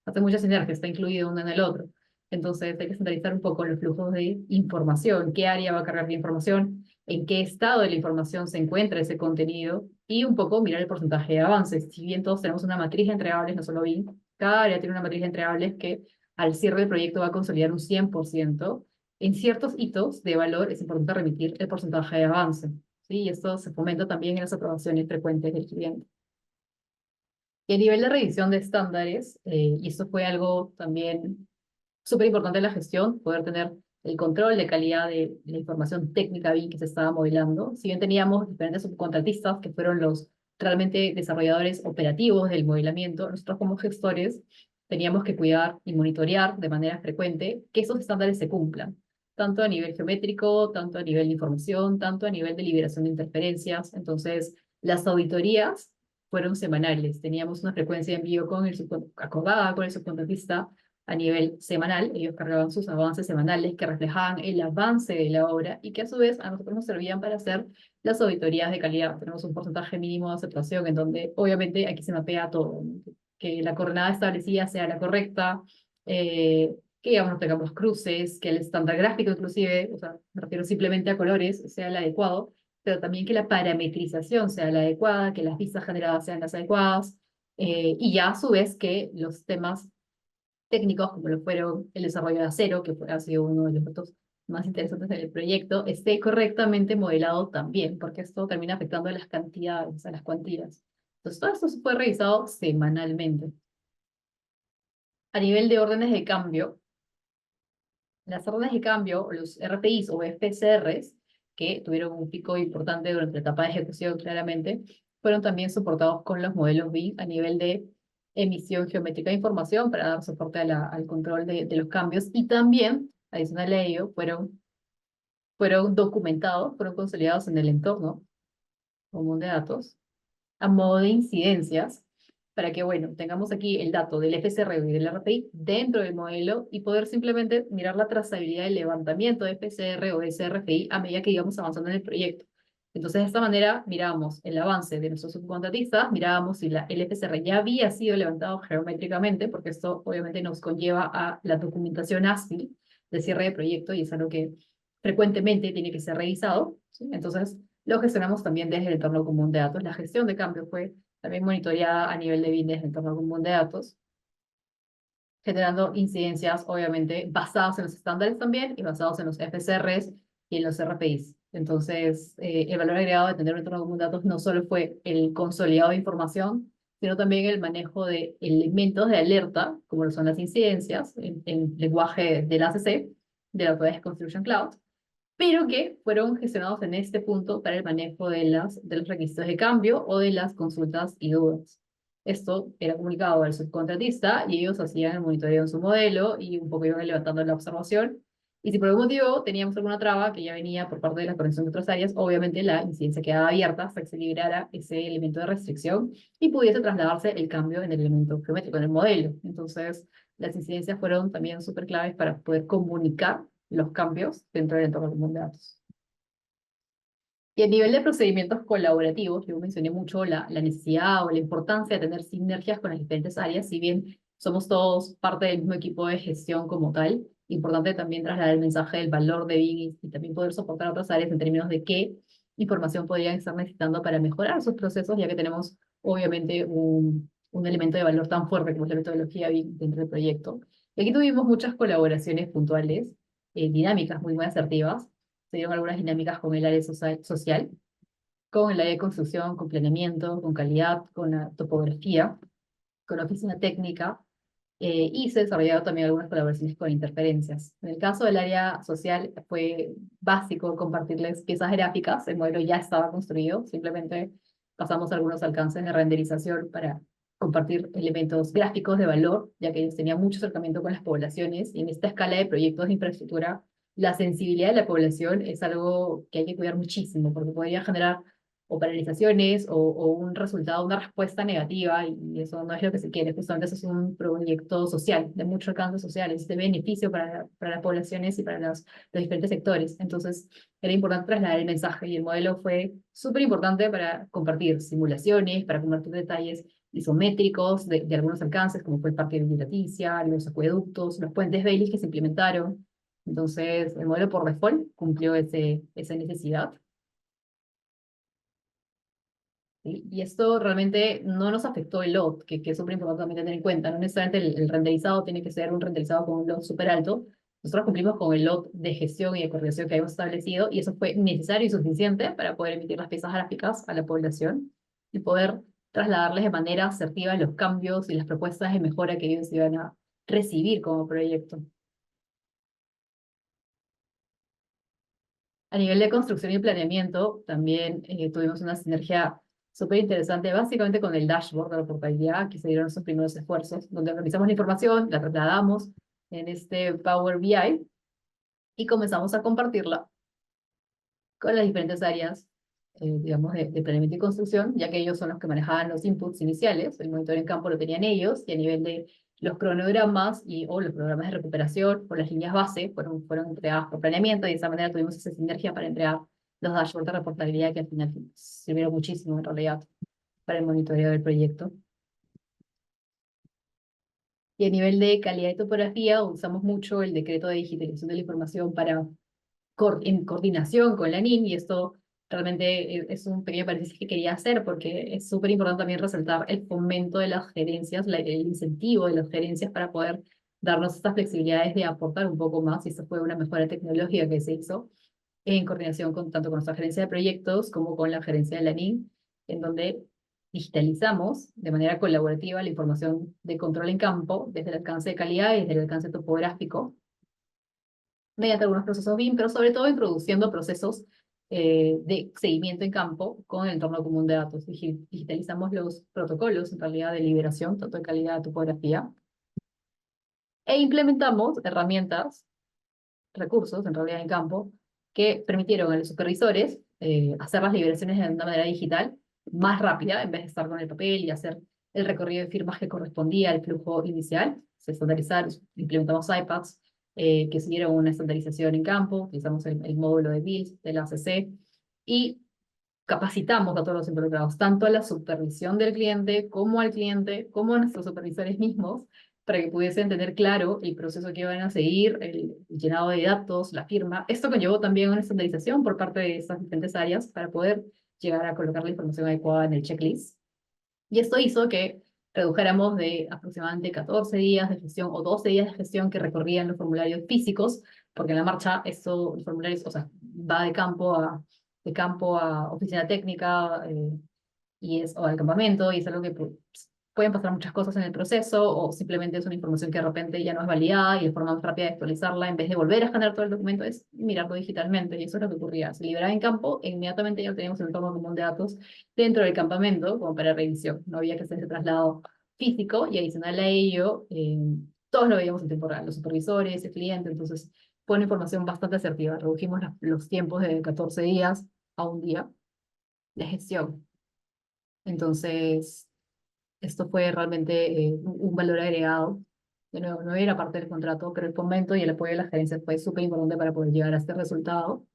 hace mucha sinergia, está incluido uno en el otro. Entonces hay que estandarizar un poco los flujos de información, qué área va a cargar la información, en qué estado de la información se encuentra ese contenido y un poco mirar el porcentaje de avances. Si bien todos tenemos una matriz de entregables, no solo BIM, cada área tiene una matriz de entregables que al cierre del proyecto va a consolidar un 100%. En ciertos hitos de valor es importante remitir el porcentaje de avance, ¿sí? Y esto se fomenta también en las aprobaciones frecuentes del cliente. Y a nivel de revisión de estándares, y esto fue algo también súper importante en la gestión, poder tener el control de calidad de la información técnica BIM que se estaba modelando. Si bien teníamos diferentes subcontratistas que fueron los realmente desarrolladores operativos del modelamiento, nosotros como gestores teníamos que cuidar y monitorear de manera frecuente que esos estándares se cumplan, tanto a nivel geométrico, tanto a nivel de información, tanto a nivel de liberación de interferencias. Entonces, las auditorías fueron semanales. Teníamos una frecuencia de envío acordada con el subcontratista a nivel semanal. Ellos cargaban sus avances semanales que reflejaban el avance de la obra y que a su vez a nosotros nos servían para hacer las auditorías de calidad. Tenemos un porcentaje mínimo de aceptación en donde obviamente aquí se mapea todo, ¿no? Que la coordenada establecida sea la correcta, que digamos no tengamos cruces, que el estándar gráfico inclusive, o sea, me refiero simplemente a colores, sea el adecuado, pero también que la parametrización sea la adecuada, que las vistas generadas sean las adecuadas, y ya a su vez que los temas técnicos, como lo fueron el desarrollo de acero, que ha sido uno de los retos más interesantes del proyecto, esté correctamente modelado también, porque esto termina afectando a las cantidades, a las cuantías. Entonces, todo esto fue revisado semanalmente. A nivel de órdenes de cambio, las órdenes de cambio, los RPIs o FCRs, que tuvieron un pico importante durante la etapa de ejecución, claramente, fueron también soportados con los modelos BIM a nivel de emisión geométrica de información para dar soporte al control de los cambios y también, adicional a ello, fueron documentados, fueron consolidados en el entorno común de datos a modo de incidencias para que, bueno, tengamos aquí el dato del FCR y del RPI dentro del modelo y poder simplemente mirar la trazabilidad del levantamiento de FCR o de ese RPI a medida que íbamos avanzando en el proyecto. Entonces, de esta manera, mirábamos el avance de nuestros subcontratistas, mirábamos si el FCR ya había sido levantado geométricamente, porque esto obviamente nos conlleva a la documentación ASCII de cierre de proyecto y es algo que frecuentemente tiene que ser revisado, ¿sí? Entonces, lo gestionamos también desde el entorno común de datos. La gestión de cambio fue también monitoreada a nivel de BIM desde el entorno común de datos, generando incidencias, obviamente, basadas en los estándares también y basados en los FCRs y en los RPIs. Entonces, el valor agregado de tener un entorno común de datos no solo fue el consolidado de información, sino también el manejo de elementos de alerta, como lo son las incidencias, en lenguaje del ACC, de la Autodesk Construction Cloud, pero que fueron gestionados en este punto para el manejo de los requisitos de cambio o de las consultas y dudas. Esto era comunicado al subcontratista y ellos hacían el monitoreo en su modelo y un poco iban levantando la observación. Y si por algún motivo teníamos alguna traba que ya venía por parte de la conexión de otras áreas, obviamente la incidencia quedaba abierta hasta que se liberara ese elemento de restricción y pudiese trasladarse el cambio en el elemento geométrico, en el modelo. Entonces, las incidencias fueron también súper claves para poder comunicar los cambios dentro del entorno común de datos. Y a nivel de procedimientos colaborativos, yo mencioné mucho la necesidad o la importancia de tener sinergias con las diferentes áreas, si bien somos todos parte del mismo equipo de gestión como tal, importante también trasladar el mensaje del valor de BIM y también poder soportar a otras áreas en términos de qué información podrían estar necesitando para mejorar sus procesos, ya que tenemos obviamente un elemento de valor tan fuerte como es la metodología BIM dentro del proyecto. Y aquí tuvimos muchas colaboraciones puntuales, dinámicas muy asertivas. Se dieron algunas dinámicas con el área social, con el área de construcción, con planeamiento, con calidad, con la topografía, con la oficina técnica, y se desarrollaron también algunas colaboraciones con interferencias. En el caso del área social fue básico compartirles piezas gráficas, el modelo ya estaba construido, simplemente pasamos algunos alcances de renderización para compartir elementos gráficos de valor, ya que ellos tenían mucho acercamiento con las poblaciones, y en esta escala de proyectos de infraestructura, la sensibilidad de la población es algo que hay que cuidar muchísimo, porque podría generar o penalizaciones o un resultado, una respuesta negativa, y eso no es lo que se quiere. Justamente eso es un proyecto social, de mucho alcance social, es de beneficio para las poblaciones y para los diferentes sectores. Entonces, era importante trasladar el mensaje y el modelo fue súper importante para compartir simulaciones, para compartir detalles isométricos de algunos alcances, como fue el Parque de Leticia, los acueductos, los puentes Bailey que se implementaron. Entonces, el modelo por default cumplió esa necesidad. ¿Sí? Y esto realmente no nos afectó el load, que es súper importante también tener en cuenta. No necesariamente el renderizado tiene que ser un renderizado con un load súper alto. Nosotros cumplimos con el load de gestión y de coordinación que habíamos establecido, y eso fue necesario y suficiente para poder emitir las piezas gráficas a la población y poder trasladarles de manera asertiva los cambios y las propuestas de mejora que ellos iban a recibir como proyecto. A nivel de construcción y planeamiento, también tuvimos una sinergia súper interesante, básicamente con el dashboard de la portabilidad, que se dieron esos primeros esfuerzos, donde organizamos la información, la trasladamos en este Power BI y comenzamos a compartirla con las diferentes áreas, digamos, de planeamiento y construcción, ya que ellos son los que manejaban los inputs iniciales, el monitoreo en campo lo tenían ellos, y a nivel de los cronogramas o los programas de recuperación o las líneas base fueron entregadas por planeamiento, y de esa manera tuvimos esa sinergia para entregar los dashboards de reportabilidad que al final sirvieron muchísimo en realidad para el monitoreo del proyecto. Y a nivel de calidad de topografía usamos mucho el decreto de digitalización de la información para en coordinación con la NIM, y esto realmente es un pequeño paréntesis que quería hacer porque es súper importante también resaltar el fomento de las gerencias, el incentivo de las gerencias para poder darnos estas flexibilidades de aportar un poco más, y esto fue una mejora tecnológica que se hizo en coordinación tanto con nuestra gerencia de proyectos como con la gerencia de la NIM, en donde digitalizamos de manera colaborativa la información de control en campo desde el alcance de calidad y desde el alcance topográfico mediante algunos procesos BIM, pero sobre todo introduciendo procesos de seguimiento en campo con el entorno común de datos. Digitalizamos los protocolos, en realidad, de liberación, tanto de calidad de topografía, e implementamos herramientas, recursos, en realidad, en campo, que permitieron a los supervisores hacer las liberaciones de una manera digital más rápida, en vez de estar con el papel y hacer el recorrido de firmas que correspondía al flujo inicial. Se estandarizaron, implementamos iPads que siguieron una estandarización en campo, utilizamos el módulo de build de la ACC y capacitamos a todos los involucrados, tanto a la supervisión del cliente, como a nuestros supervisores mismos, para que pudiesen tener claro el proceso que iban a seguir, el llenado de datos, la firma. Esto conllevó también una estandarización por parte de estas diferentes áreas para poder llegar a colocar la información adecuada en el checklist. Y esto hizo que redujéramos de aproximadamente 14 días de gestión o 12 días de gestión que recorrían los formularios físicos, porque en la marcha los formularios, o sea, va de campo a oficina técnica o al campamento, y es algo que pues, pueden pasar muchas cosas en el proceso, o simplemente es una información que de repente ya no es validada, y la forma más rápida de actualizarla, en vez de volver a escanear todo el documento, es mirarlo digitalmente, y eso es lo que ocurría. Se liberaba en campo e inmediatamente ya lo teníamos en el entorno común de datos dentro del campamento como para revisión. No había que hacer ese traslado físico, y adicional a ello, todos lo veíamos en tiempo real, los supervisores, el cliente. Entonces fue una información bastante asertiva. Redujimos los tiempos de 14 días a un día de gestión. Entonces, esto fue realmente un valor agregado. De nuevo, no era parte del contrato, pero el fomento y el apoyo de la gerencia fue súper importante para poder llegar a este resultado.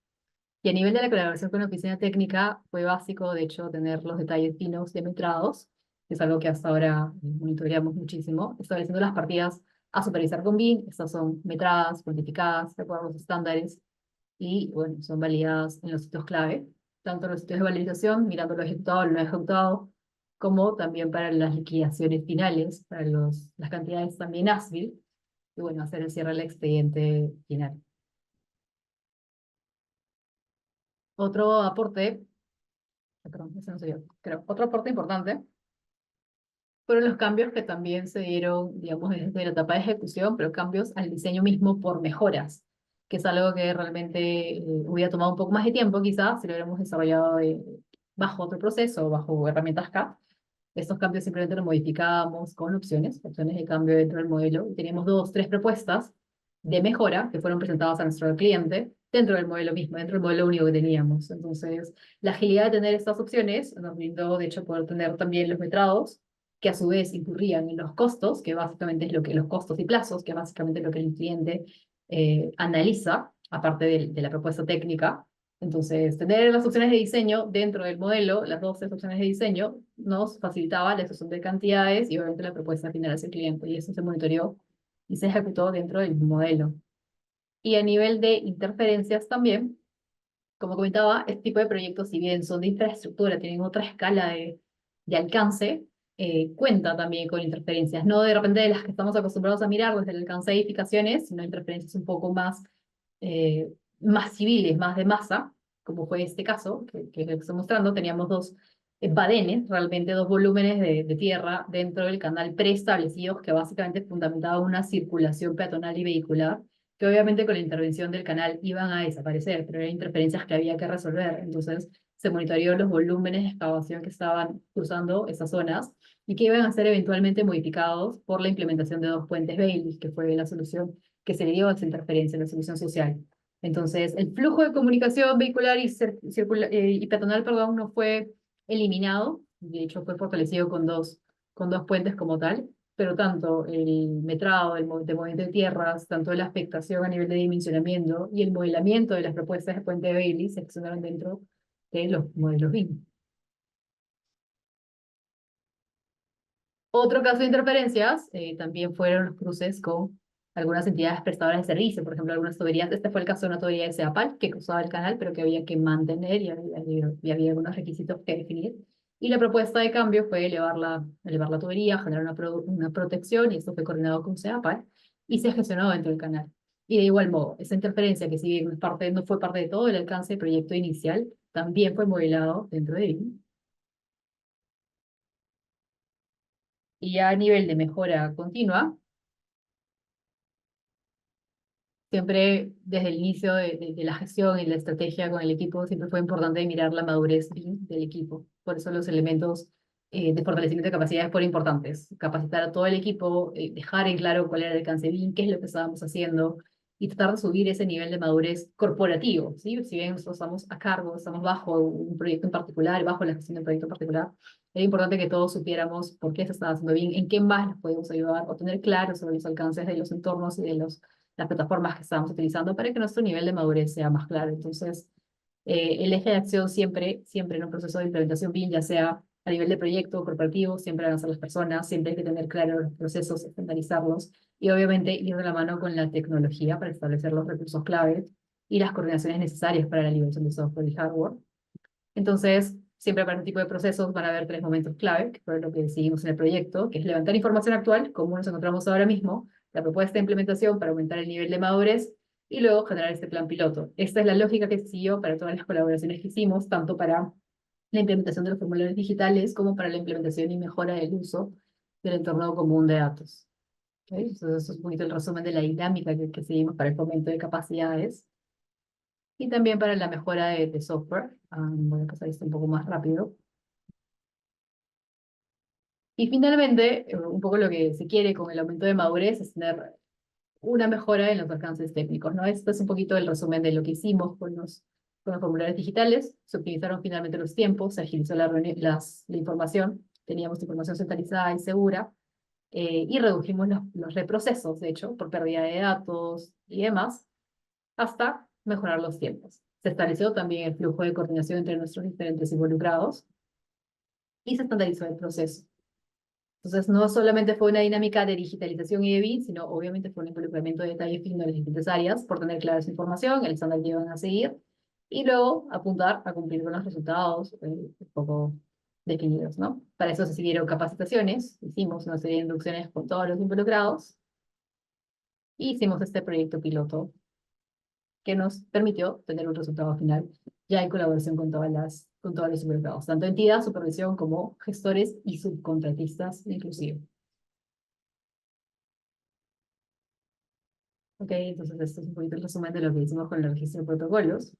Y a nivel de la colaboración con la oficina técnica, fue básico, de hecho, tener los detalles finos diametrados, que es algo que hasta ahora monitoreamos muchísimo, estableciendo las partidas a supervisar con BIM. Estas son metradas, cuantificadas, de acuerdo a los estándares, y bueno, son validadas en los sitios clave, tanto en los sitios de validación, mirando lo ejecutado, lo no ejecutado, como también para las liquidaciones finales, para las cantidades también ASBIL, y bueno, hacer el cierre del expediente final. Otro aporte, perdón, ese no soy yo, creo, otro aporte importante fueron los cambios que también se dieron, digamos, desde la etapa de ejecución, pero cambios al diseño mismo por mejoras, que es algo que realmente hubiera tomado un poco más de tiempo, quizás, si lo hubiéramos desarrollado bajo otro proceso, bajo herramientas CAD. Estos cambios simplemente los modificábamos con opciones de cambio dentro del modelo. Y teníamos 2, 3 propuestas de mejora que fueron presentadas a nuestro cliente, dentro del modelo mismo, dentro del modelo único que teníamos. Entonces, la agilidad de tener estas opciones nos brindó, de hecho, poder tener también los metrados, que a su vez incurrían en los costos, que básicamente es lo que los costos y plazos, que básicamente es lo que el cliente analiza, aparte de la propuesta técnica. Entonces, tener las opciones de diseño dentro del modelo, las 12 opciones de diseño, nos facilitaba la excepción de cantidades y obviamente la propuesta final hacia el cliente. Y eso se monitoreó y se ejecutó dentro del modelo. Y a nivel de interferencias también, como comentaba, este tipo de proyectos, si bien son de infraestructura, tienen otra escala de alcance, cuenta también con interferencias, no de repente de las que estamos acostumbrados a mirar desde el alcance de edificaciones, sino interferencias un poco eh, más civiles, más de masa, como fue este caso, que es el que estoy mostrando. Teníamos dos badenes, realmente dos volúmenes de tierra dentro del canal preestablecidos que básicamente fundamentaban una circulación peatonal y vehicular que obviamente con la intervención del canal iban a desaparecer, pero eran interferencias que había que resolver. Entonces se monitoreó los volúmenes de excavación que estaban cruzando esas zonas y que iban a ser eventualmente modificados por la implementación de dos puentes Bailey, que fue la solución que se le dio a esa interferencia, la solución social. Entonces, el flujo de comunicación vehicular y peatonal, perdón, no fue eliminado, de hecho fue fortalecido con dos puentes como tal, pero tanto el metrado, de movimiento de tierras, tanto la afectación a nivel de dimensionamiento y el modelamiento de las propuestas de puente de Bailey se accionaron dentro de los modelos BIM. Otro caso de interferencias también fueron los cruces con algunas entidades prestadoras de servicio, por ejemplo, algunas tuberías. Este fue el caso de una tubería de Ceapal que cruzaba el canal, pero que había que mantener y había algunos requisitos que definir. Y la propuesta de cambio fue elevar la tubería, generar una protección, y esto fue coordinado con Ceapal y se gestionó dentro del canal. Y de igual modo, esa interferencia, que si bien no fue parte de todo el alcance del proyecto inicial, también fue modelado dentro de él. Y ya a nivel de mejora continua, siempre desde el inicio de la gestión y la estrategia con el equipo, siempre fue importante mirar la madurez del equipo. Por eso los elementos de fortalecimiento de capacidades fueron importantes. Capacitar a todo el equipo, dejar en claro cuál era el alcance BIM, qué es lo que estábamos haciendo, y tratar de subir ese nivel de madurez corporativo, ¿sí? Si bien nosotros estamos a cargo, estamos bajo un proyecto en particular, bajo la gestión de un proyecto en particular, era importante que todos supiéramos por qué se estaba haciendo bien, en qué más nos podemos ayudar, o tener claro sobre los alcances de los entornos y de las plataformas que estamos utilizando para que nuestro nivel de madurez sea más claro. Entonces, el eje de acción siempre en un proceso de implementación BIM, ya sea a nivel de proyecto o corporativo, siempre van a ser las personas, siempre hay que tener claros los procesos, estandarizarlos y obviamente ir de la mano con la tecnología para establecer los recursos clave y las coordinaciones necesarias para la liberación de software y hardware. Entonces, siempre para este tipo de procesos van a haber tres momentos clave, que fue lo que decidimos en el proyecto, que es levantar información actual, como nos encontramos ahora mismo, la propuesta de implementación para aumentar el nivel de madurez, y luego generar este plan piloto. Esta es la lógica que se siguió para todas las colaboraciones que hicimos, tanto para la implementación de los formularios digitales como para la implementación y mejora del uso del entorno común de datos. ¿Okay? Entonces, eso es un poquito el resumen de la dinámica que seguimos para el fomento de capacidades y también para la mejora de software. Voy a pasar esto un poco más rápido. Y finalmente, un poco lo que se quiere con el aumento de madurez es tener una mejora en los alcances técnicos, ¿no? Esto es un poquito el resumen de lo que hicimos con los formularios digitales. Se optimizaron finalmente los tiempos, se agilizó la información, teníamos información centralizada y segura, y redujimos los reprocesos, de hecho, por pérdida de datos y demás, hasta mejorar los tiempos. Se estableció también el flujo de coordinación entre nuestros diferentes involucrados y se estandarizó el proceso. Entonces, no solamente fue una dinámica de digitalización y de BIM, sino obviamente fue un involucramiento de detalles finos de las distintas áreas por tener clara esa información, el estándar que iban a seguir, y luego apuntar a cumplir con los resultados un poco definidos, ¿no? Para eso se siguieron capacitaciones, hicimos una serie de inducciones con todos los involucrados, y hicimos este proyecto piloto que nos permitió tener un resultado final ya en colaboración con todos los involucrados, tanto entidad, supervisión como gestores y subcontratistas inclusive. Ok, entonces esto es un poquito el resumen de lo que hicimos con el registro de protocolos.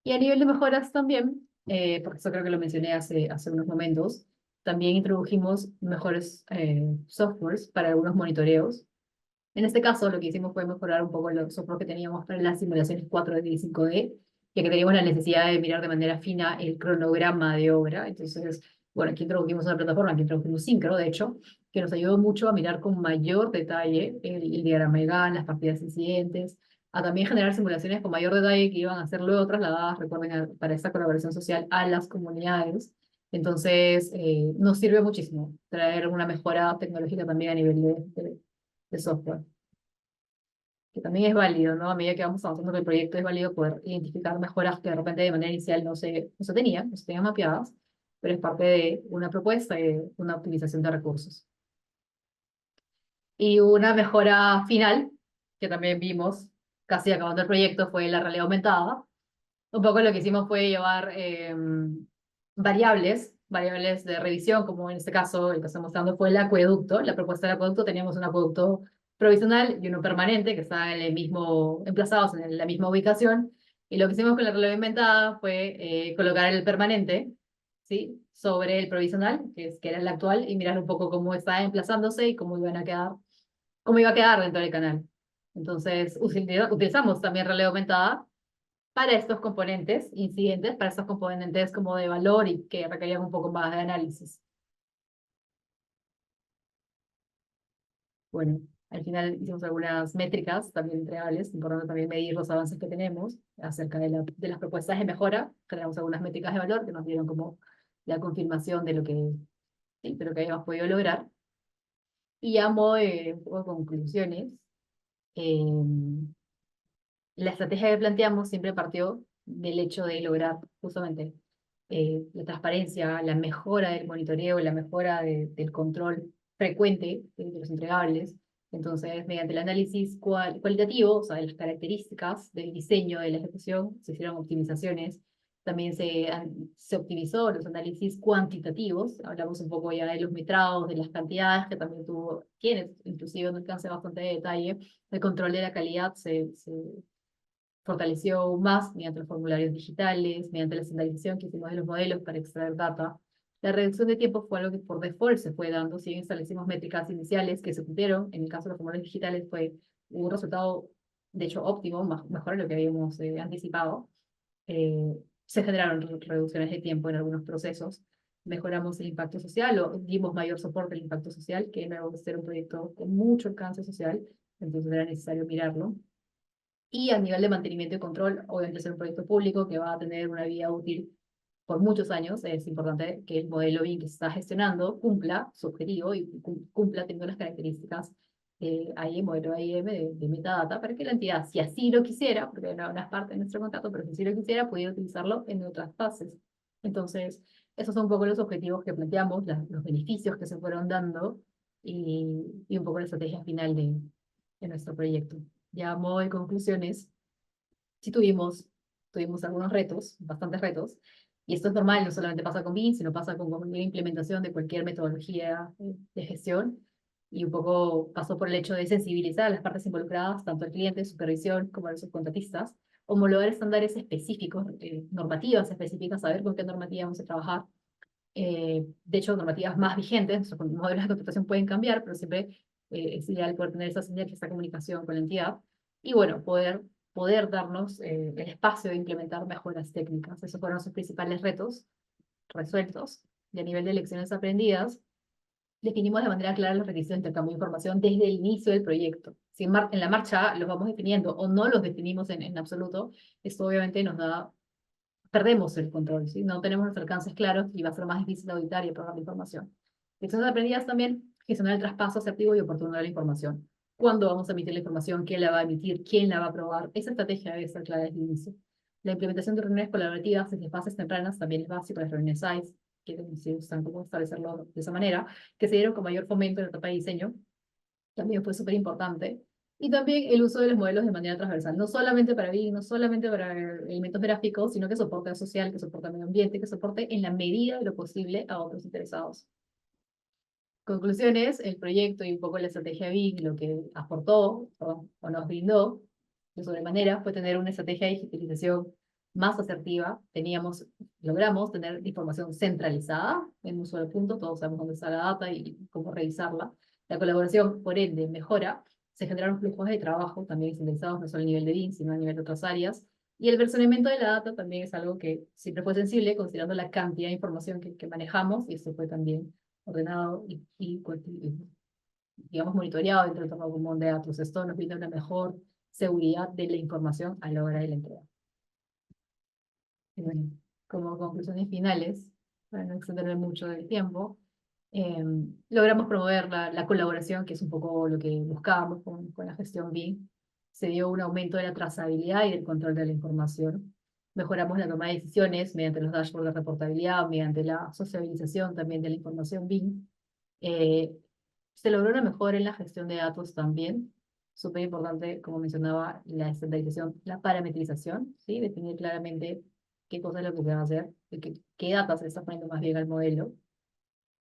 Y a nivel de mejoras también, porque eso creo que lo mencioné hace unos momentos, también introdujimos mejores softwares para algunos monitoreos En este caso, lo que hicimos fue mejorar un poco los software que teníamos para las simulaciones 4D y 5D, ya que teníamos la necesidad de mirar de manera fina el cronograma de obra. Entonces, bueno, aquí introdujimos una plataforma, aquí introdujimos Syncro, de hecho, que nos ayudó mucho a mirar con mayor detalle el diagrama de Gantt, las partidas incidentes, a también generar simulaciones con mayor detalle que iban a ser luego trasladadas, recuerden, para esta colaboración social a las comunidades. Entonces, nos sirve muchísimo traer una mejora tecnológica también a nivel de software, que también es válido, ¿no? A medida que vamos avanzando con el proyecto, es válido poder identificar mejoras que de repente de manera inicial no se tenían mapeadas, pero es parte de una propuesta y de una optimización de recursos. Y una mejora final, que también vimos casi acabando el proyecto, fue la realidad aumentada. Un poco lo que hicimos fue llevar variables de revisión, como en este caso el que estamos mostrando fue el acueducto. La propuesta del acueducto, teníamos un acueducto provisional y uno permanente que está en el mismo, emplazados en la misma ubicación. Y lo que hicimos con la realidad aumentada fue colocar el permanente, ¿sí?, sobre el provisional, que era el actual, y mirar un poco cómo estaba emplazándose y cómo iba a quedar dentro del canal. Entonces, utilizamos también realidad aumentada para estos componentes incidentes, para estos componentes como de valor y que requerían un poco más de análisis. Bueno, al final hicimos algunas métricas también entregables, importante también medir los avances que tenemos acerca de las propuestas de mejora. Generamos algunas métricas de valor que nos dieron como la confirmación de lo que, sí, de lo que habíamos podido lograr. Y a modo de un poco de conclusiones, eh, la estrategia que planteamos siempre partió del hecho de lograr justamente la transparencia, la mejora del monitoreo, la mejora del control frecuente de los entregables. Entonces, mediante el análisis cualitativo, o sea, de las características del diseño, de la ejecución, se hicieron optimizaciones. También se optimizó los análisis cuantitativos. Hablamos un poco ya de los metrados, de las cantidades, que también tiene inclusive un alcance bastante de detalle. El control de la calidad se fortaleció aún más mediante los formularios digitales, mediante la estandarización que hicimos de los modelos para extraer data. La reducción de tiempo fue algo que por default se fue dando, si bien establecimos métricas iniciales que se cumplieron, en el caso de los formularios digitales hubo un resultado, de hecho, óptimo, mejor de lo que habíamos anticipado. Se generaron reducciones de tiempo en algunos procesos, mejoramos el impacto social o dimos mayor soporte al impacto social, que era ser un proyecto con mucho alcance social, entonces era necesario mirarlo. Y a nivel de mantenimiento y control, obviamente es un proyecto público que va a tener una vida útil por muchos años. Es importante que el modelo BIM que se está gestionando cumpla su objetivo y cumpla teniendo las características AIM, modelo AIM de metadata, para que la entidad, si así lo quisiera, porque no es parte de nuestro contrato, pero si así lo quisiera, pudiera utilizarlo en otras fases. Entonces, esos son un poco los objetivos que planteamos, los beneficios que se fueron dando y un poco la estrategia final de nuestro proyecto. Ya a modo de conclusiones, sí tuvimos algunos retos, bastantes retos, y esto es normal, no solamente pasa con BIM, sino pasa con cualquier implementación de cualquier metodología de gestión, y un poco pasó por el hecho de sensibilizar a las partes involucradas, tanto al cliente, supervisión, como a los subcontratistas, homologar estándares específicos, normativas específicas, saber con qué normativa vamos a trabajar. De hecho, normativas más vigentes, nuestros modelos de contratación pueden cambiar, pero siempre es ideal poder tener esa sinergia, esa comunicación con la entidad, y bueno, poder darnos el espacio de implementar mejoras técnicas. Esos fueron sus principales retos resueltos. Y a nivel de lecciones aprendidas, definimos de manera clara los requisitos de intercambio de información desde el inicio del proyecto. Si en la marcha los vamos definiendo o no los definimos en absoluto, esto obviamente perdemos el control, ¿sí? No tenemos los alcances claros y va a ser más difícil auditar y aprobar la información. Lecciones aprendidas también, gestionar el traspaso asertivo y oportuno de la información. ¿Cuándo vamos a emitir la información? ¿Quién la va a emitir? ¿Quién la va a aprobar? Esa estrategia debe ser clara desde el inicio. La implementación de reuniones colaborativas desde fases tempranas también es básico. Las reuniones SAIS, que se usan cómo establecerlo de esa manera, que se dieron con mayor fomento en la etapa de diseño, también fue súper importante. Y también el uso de los modelos de manera transversal, no solamente para BIM, no solamente para elementos gráficos, sino que soporte social, que soporte medio ambiente, que soporte en la medida de lo posible a otros interesados. Conclusiones, el proyecto y un poco la estrategia BIM, lo que aportó o nos brindó de sobremanera fue tener una estrategia de digitalización más asertiva. Logramos tener información centralizada en un solo punto, todos sabemos dónde está la data y cómo revisarla. La colaboración, por ende, mejora se generaron flujos de trabajo también centralizados no solo a nivel de BIM, sino a nivel de otras áreas. Y el versionamiento de la data también es algo que siempre fue sensible, considerando la cantidad de información que manejamos, y esto fue también ordenado digamos, monitoreado dentro del entorno común de datos. Esto nos brinda una mejor seguridad de la información a la hora de la entrega. Y bueno, como conclusiones finales, para no extenderme mucho del tiempo, logramos promover la colaboración, que es un poco lo que buscábamos con la gestión BIM. Se dio un aumento de la trazabilidad y del control de la información. Mejoramos la toma de decisiones mediante los dashboards de reportabilidad, mediante la sociabilización también de la información BIM. Eh, Se logró una mejora en la gestión de datos también. Súper importante, como mencionaba, la estandarización, la parametrización, ¿sí? Definir claramente qué cosa es lo que se va a hacer, qué data se está poniendo más bien al modelo.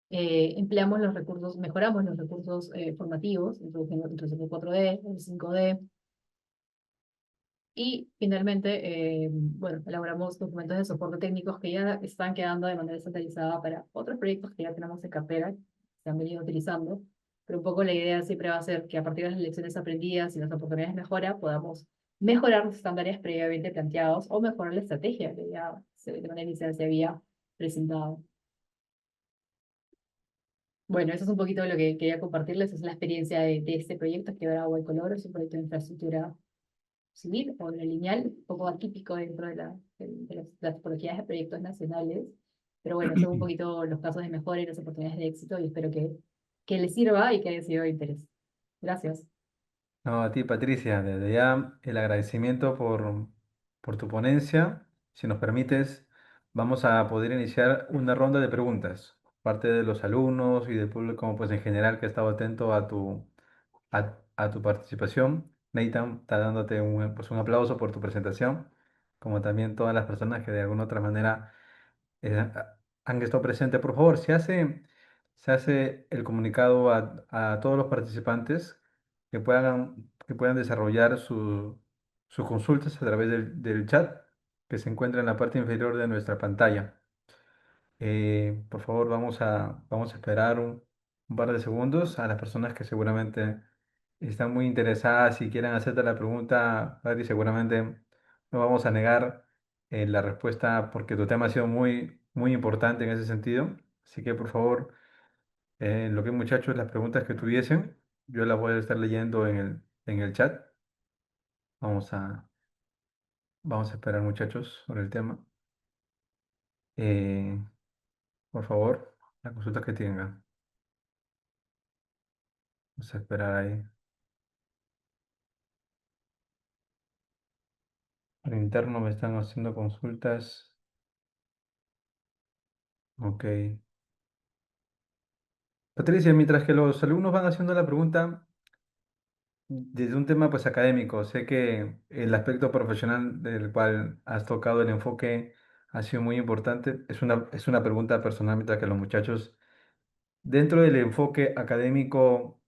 Empleamos los recursos, mejoramos los recursos formativos, introduciendo el 4D, el 5D, y finalmente, bueno, elaboramos documentos de soporte técnicos que ya están quedando de manera estandarizada para otros proyectos que ya tenemos en cartera, que se han venido utilizando, pero un poco la idea siempre va a ser que a partir de las lecciones aprendidas y las oportunidades de mejora, podamos mejorar los estándares previamente planteados o mejorar la estrategia que ya de manera inicial se había presentado. Bueno, eso es un poquito lo que quería compartirles, es la experiencia de este proyecto que ahora White Color, es un proyecto de infraestructura civil o de la lineal, un poco atípico dentro las tipologías de proyectos nacionales, pero bueno, son un poquito los casos de mejora y las oportunidades de éxito y espero que les sirva y que haya sido de interés. Gracias. No, a ti, Patricia, desde ya el agradecimiento por tu ponencia. Si nos permites, vamos a poder iniciar una ronda de preguntas, parte de los alumnos y del público, pues en general, que ha estado atento a tu participación. Nathan está dándote pues, un aplauso por tu presentación, como también todas las personas que de alguna otra manera han estado presentes. Por favor, se hace el comunicado a todos los participantes que puedan desarrollar sus consultas a través del chat que se encuentra en la parte inferior de nuestra pantalla. Por favor, vamos a esperar un par de segundos a las personas que seguramente están muy interesadas y quieran hacerte la pregunta, Patri, seguramente no vamos a negar la respuesta porque tu tema ha sido muy importante en ese sentido. Así que, por favor, lo que muchachos, las preguntas que tuviesen, yo las voy a estar leyendo en el chat. Vamos a, vamos a esperar, muchachos, sobre el tema. Eh, por favor, la consulta que tengan. Vamos a esperar ahí. Por interno me están haciendo consultas. Ok. Patricia, mientras que los alumnos van haciendo la pregunta, desde un tema pues académico, sé que el aspecto profesional del cual has tocado el enfoque ha sido muy importante. Es una pregunta personalmente que los muchachos, dentro del enfoque académico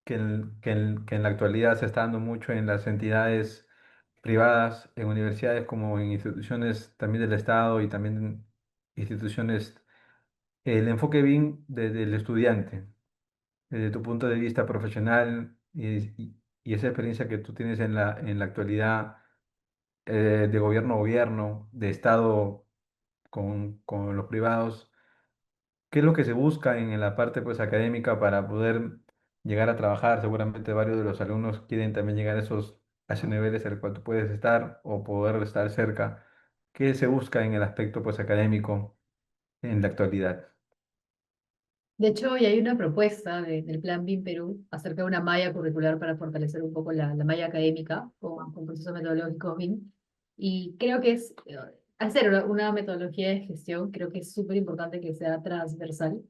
que en la actualidad se está dando mucho en las entidades privadas, en universidades como en instituciones también del Estado y también en instituciones, el enfoque bien del estudiante, desde tu punto de vista profesional y esa experiencia que tú tienes en la actualidad, de gobierno a gobierno, de Estado con los privados. ¿Qué es lo que se busca en la parte pues, académica para poder llegar a trabajar? Seguramente varios de los alumnos quieren también llegar a esos niveles al cual tú puedes estar o poder estar cerca. ¿Qué se busca en el aspecto pues, académico en la actualidad? De hecho, hoy hay una propuesta del Plan BIM Perú acerca de una malla curricular para fortalecer un poco la malla académica con procesos metodológicos BIM. Y creo que hacer una metodología de gestión, creo que es súper importante que sea transversal,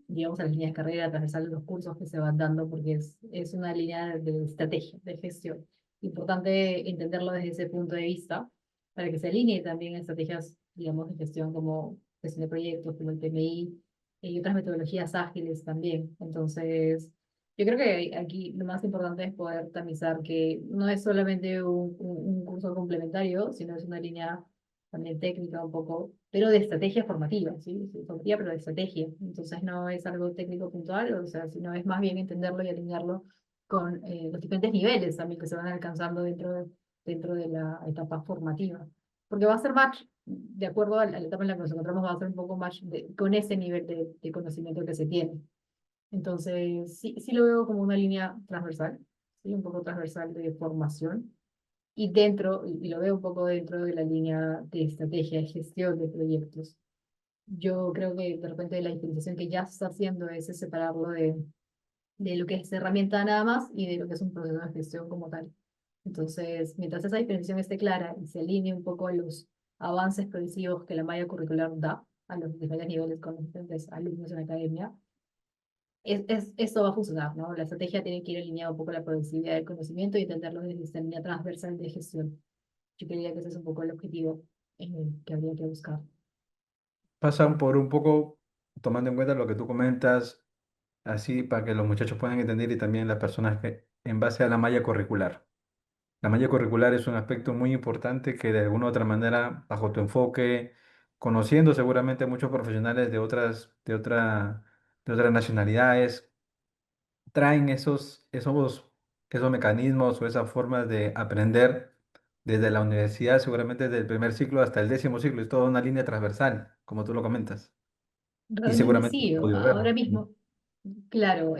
digamos, a las líneas de carrera, transversal a los cursos que se van dando, porque es una línea de estrategia, de gestión. Importante entenderlo desde ese punto de vista, para que se alinee también a estrategias, digamos, de gestión como gestión de proyectos, como el PMI, y otras metodologías ágiles también. Entonces, yo creo que aquí lo más importante es poder tamizar que no es solamente un curso complementario, sino es una línea también técnica un poco, pero de estrategia formativa, ¿sí? Sí, formativa, pero de estrategia. Entonces no es algo técnico puntual, o sea, sino es más bien entenderlo y alinearlo con los diferentes niveles también que se van alcanzando dentro de la etapa formativa. Porque va a ser match, de acuerdo a la etapa en la que nos encontramos, va a ser un poco match con ese nivel de conocimiento que se tiene. Entonces, sí, sí lo veo como una línea transversal, sí, un poco transversal de formación. Y dentro, y lo veo un poco dentro de la línea de estrategia de gestión de proyectos. Yo creo que de repente la diferenciación que ya se está haciendo es separarlo de lo que es herramienta nada más y de lo que es un proceso de gestión como tal. Entonces, mientras esa diferenciación esté clara y se alinee un poco a los avances progresivos que la malla curricular da a los diferentes niveles con los diferentes alumnos en la academia, eso va a funcionar, ¿no? La estrategia tiene que ir alineada un poco a la progresividad del conocimiento y entenderlo desde esta línea transversal de gestión. Yo creía que ese es un poco el objetivo que habría que buscar. Pasan por un poco, tomando en cuenta lo que tú comentas, así para que los muchachos puedan entender y también las personas que, en base a la malla curricular. La malla curricular es un aspecto muy importante que de alguna u otra manera, bajo tu enfoque, conociendo seguramente muchos profesionales de otras nacionalidades, traen esos mecanismos o esas formas de aprender desde la universidad, seguramente desde el primer ciclo hasta el 10.º ciclo, es toda una línea transversal, como tú lo comentas. Y Realmente seguramente has sí, podido ahora verlo. mismo, claro,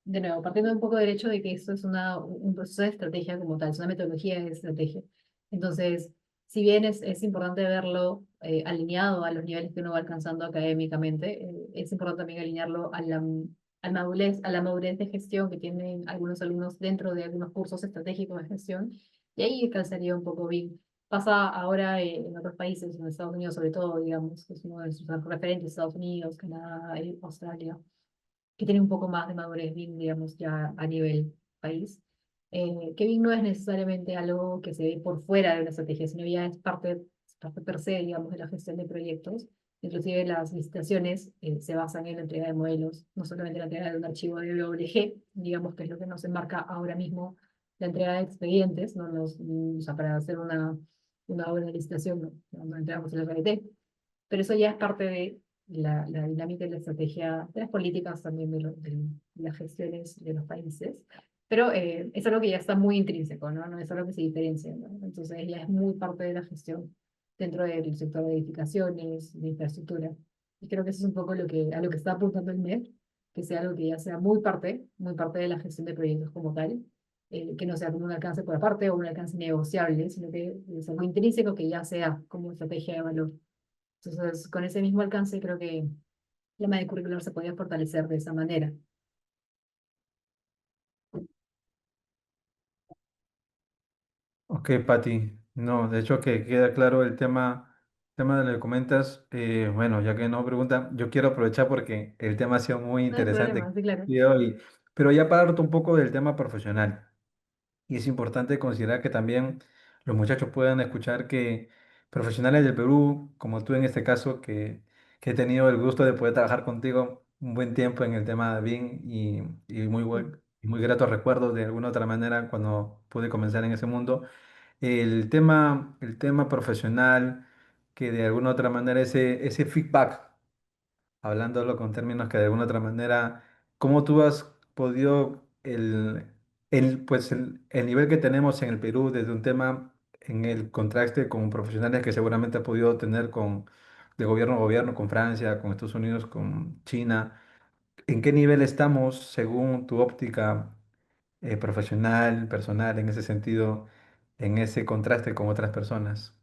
de nuevo, partiendo un poco del hecho de que esto es un proceso de estrategia como tal, es una metodología de estrategia. Entonces, si bien es importante verlo alineado a los niveles que uno va alcanzando académicamente, es importante también alinearlo a la madurez de gestión que tienen algunos alumnos dentro de algunos cursos estratégicos de gestión, y ahí calzaría un poco bien. Pasa ahora en otros países, en Estados Unidos sobre todo, digamos, que es uno de sus referentes, Estados Unidos, Canadá, Australia, que tiene un poco más de madurez BIM, digamos, ya a nivel país. Que BIM no es necesariamente algo que se ve por fuera de una estrategia, sino ya es parte per se, digamos, de la gestión de proyectos. Inclusive las licitaciones se basan en la entrega de modelos, no solamente la entrega de un archivo de WG, digamos que es lo que nos enmarca ahora mismo la entrega de expedientes, ¿no? O sea, para hacer una buena licitación, no entregamos el RBT, pero eso ya es parte de la dinámica y la estrategia de las políticas también de las gestiones de los países. Pero es algo que ya está muy intrínseco, ¿no? No es algo que se diferencia, ¿no? Entonces ya es muy parte de la gestión dentro del sector de edificaciones, de infraestructura. Y creo que eso es un poco a lo que está apuntando el MEF, que sea algo que ya sea muy parte de la gestión de proyectos como tal, que no sea como un alcance por aparte o un alcance negociable, sino que es algo intrínseco que ya sea como estrategia de valor. Entonces, con ese mismo alcance, creo que la malla curricular se podía fortalecer de esa manera. Ok, Pati. No, de hecho que queda claro tema de lo que comentas. Bueno, ya que no pregunta, yo quiero aprovechar porque el tema ha sido muy No hay interesante. problema, sí, claro. Pero ya para darte un poco del tema profesional. Y es importante considerar que también los muchachos puedan escuchar que profesionales del Perú, como tú en este caso, que he tenido el gusto de poder trabajar contigo un buen tiempo en el tema de BIM y muy gratos recuerdos de alguna otra manera cuando pude comenzar en ese mundo. El tema profesional, que de alguna otra manera ese feedback hablándolo con términos que de alguna otra manera, ¿cómo tú has podido el nivel que tenemos en el Perú desde un tema en el contraste con profesionales que seguramente has podido tener de gobierno a gobierno, con Francia, con Estados Unidos, con China? ¿En qué nivel estamos según tu óptica profesional, personal, en ese sentido, en ese contraste con otras personas?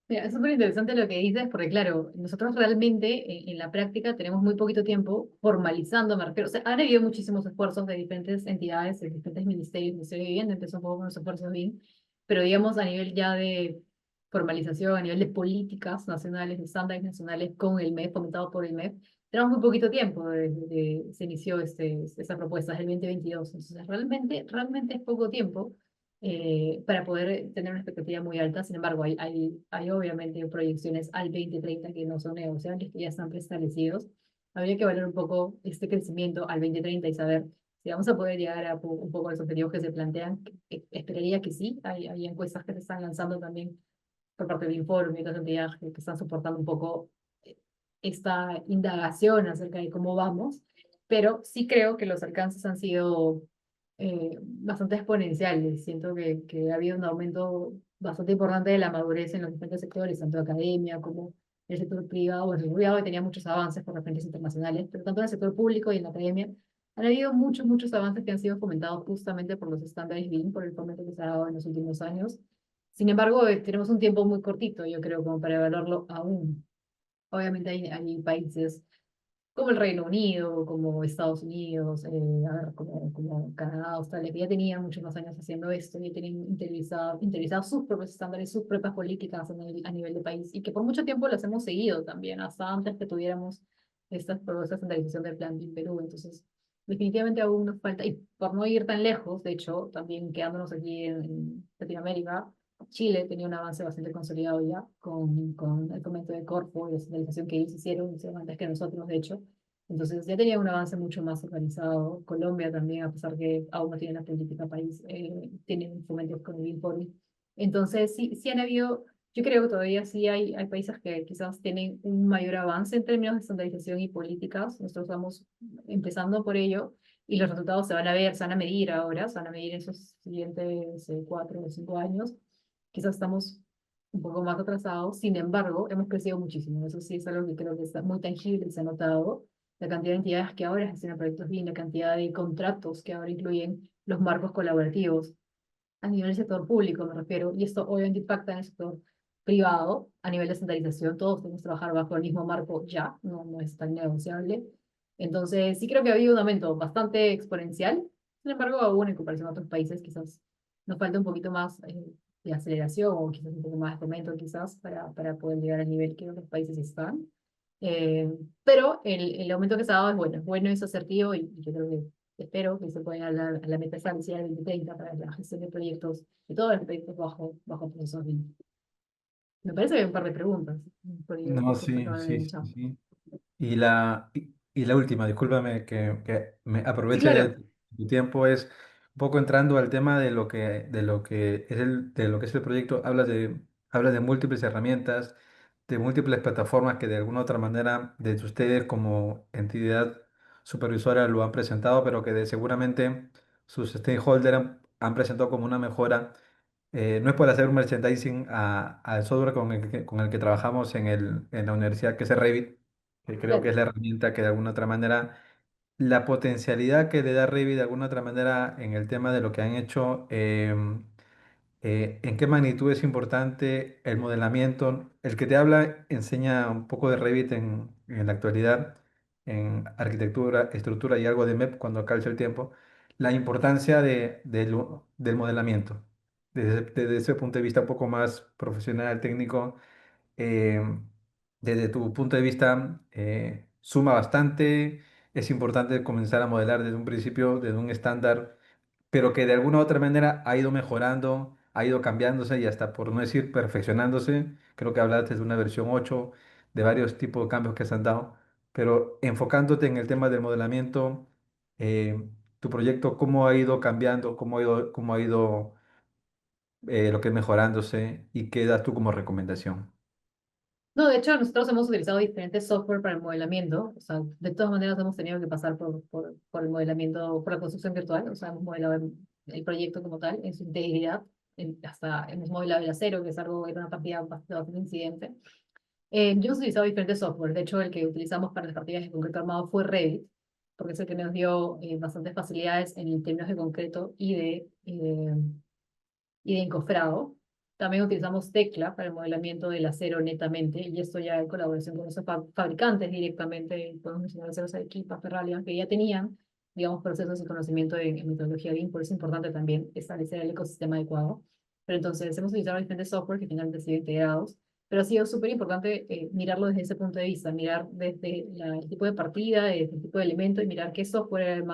Mira, es súper interesante lo que dices, porque claro, nosotros realmente en la práctica tenemos muy poquito tiempo formalizando, me refiero. O sea, han habido muchísimos esfuerzos de diferentes entidades, de diferentes ministerios, el Ministerio de Vivienda empezó un poco con los esfuerzos BIM, pero digamos a nivel ya de formalización, a nivel de políticas nacionales, de estándares nacionales con el MEF, fomentado por el MEF, tenemos muy poquito tiempo desde que se inició esa propuesta, es el 2022. Entonces, realmente es poco tiempo para poder tener una expectativa muy alta. Sin embargo, hay obviamente proyecciones al 2030 que no son negociables, que ya están preestablecidos. Habría que evaluar un poco este crecimiento al 2030 y saber si vamos a poder llegar a un poco a los objetivos que se plantean. Esperaría que sí. Hay encuestas que se están lanzando también por parte del Informe y otras entidades que están soportando un poco eh, esta indagación acerca de cómo vamos. Pero sí creo que los alcances han sido bastante exponenciales. Siento que ha habido un aumento bastante importante de la madurez en los diferentes sectores, tanto academia como el sector privado. Bueno, el sector privado tenía muchos avances por referencias internacionales, pero tanto en el sector público y en la academia han habido muchos, muchos avances que han sido fomentados justamente por los estándares BIM, por el fomento que se ha dado en los últimos años. Sin embargo, tenemos un tiempo muy cortito, yo creo, como para evaluarlo aún. Obviamente hay países como el Reino Unido, como Estados Unidos, a ver, como Canadá, Australia, que ya tenían muchos más años haciendo esto, y tenían interiorizados sus propios estándares, sus propias políticas a nivel de país, y que por mucho tiempo las hemos seguido también, hasta antes que tuviéramos esta estandarización del plan en Perú. Entonces, definitivamente aún nos falta, y por no ir tan lejos, de hecho, también quedándonos aquí en Latinoamérica, Chile tenía un avance bastante consolidado ya con el fomento de Corfo y la centralización que ellos hicieron antes que nosotros, de hecho. Entonces ya tenía un avance mucho más organizado. Colombia también, a pesar que aún no tiene la política país, tiene fomentos con el INPORI. Entonces sí han habido, yo creo que todavía sí hay países que quizás tienen un mayor avance en términos de estandarización y políticas. Nosotros estamos empezando por ello y los resultados se van a ver, se van a medir ahora, se van a medir en esos siguientes 4 o 5 años. Quizás estamos un poco más atrasados, sin embargo, hemos crecido muchísimo. Eso sí es algo que creo que está muy tangible y se ha notado. La cantidad de entidades que ahora gestionan proyectos BIM, la cantidad de contratos que ahora incluyen los marcos colaborativos a nivel del sector público, me refiero, y esto obviamente impacta en el sector privado a nivel de centralización. Todos tenemos que trabajar bajo el mismo marco ya, no es tan negociable. Entonces, sí creo que ha habido un aumento bastante exponencial. Sin embargo, aún en comparación a otros países, quizás nos falta un poquito más de aceleración o quizás un poco más de fomento, quizás, para poder llegar al nivel que otros países están. Eh, pero el aumento que se ha dado es bueno, es asertivo y yo creo que espero que se pueda a la meta establecida del 2030 para la gestión de proyectos, de todos los proyectos bajo procesos BIM. Me parece que hay un par de preguntas, por ello No, justo sí, acabo de ver sí, el sí, chat. sí. Y la última, discúlpame que me Sí, aproveche de claro. tu tiempo, es un poco entrando al tema de lo que es el proyecto. Hablas de múltiples herramientas, de múltiples plataformas que de alguna u otra manera desde ustedes como entidad supervisora lo han presentado, pero que seguramente sus stakeholders han presentado como una mejora. No es por hacer un merchandising al software con el que trabajamos en la universidad, que es el Revit, que creo que Claro. es la herramienta que de alguna otra manera, la potencialidad que le da Revit de alguna otra manera en el tema de lo que han hecho, en qué magnitud es importante el modelamiento. El que te habla enseña un poco de Revit en la actualidad, en arquitectura, estructura y algo de MEP cuando calza el tiempo, la importancia del modelamiento. Desde ese punto de vista un poco más profesional, técnico, eh, desde tu punto de vista, suma bastante. Es importante comenzar a modelar desde un principio, desde un estándar, pero que de alguna u otra manera ha ido mejorando, ha ido cambiándose y hasta por no decir perfeccionándose. Creo que hablaste de una versión 8 de varios tipos de cambios que se han dado, pero enfocándote en el tema del modelamiento, tu proyecto, ¿cómo ha ido cambiando? Cómo ha ido lo que es mejorándose y qué das tú como recomendación? No, de hecho, nosotros hemos utilizado diferentes software para el modelamiento. O sea, de todas maneras hemos tenido que pasar por el modelamiento, por la construcción virtual. O sea, hemos modelado el proyecto como tal, en su integridad. Hasta hemos modelado el acero, que es algo, era una partida bastante incidente. Yo hemos utilizado diferentes software. De hecho, el que utilizamos para las partidas de concreto armado fue Revit, porque es el que nos dio bastantes facilidades en términos de concreto y de encofrado. También utilizamos Tecla para el modelamiento del acero netamente, y esto ya en colaboración con esos fabricantes directamente, podemos mencionar Aceros Arequipa, Ferralia, que ya tenían, digamos, procesos y conocimiento en metodología BIM, por eso es importante también establecer el ecosistema adecuado. Pero entonces hemos utilizado diferentes software que finalmente han sido integrados, pero ha sido súper importante mirarlo desde ese punto de vista, mirar desde el tipo de partida, desde el tipo de elemento y mirar qué software era el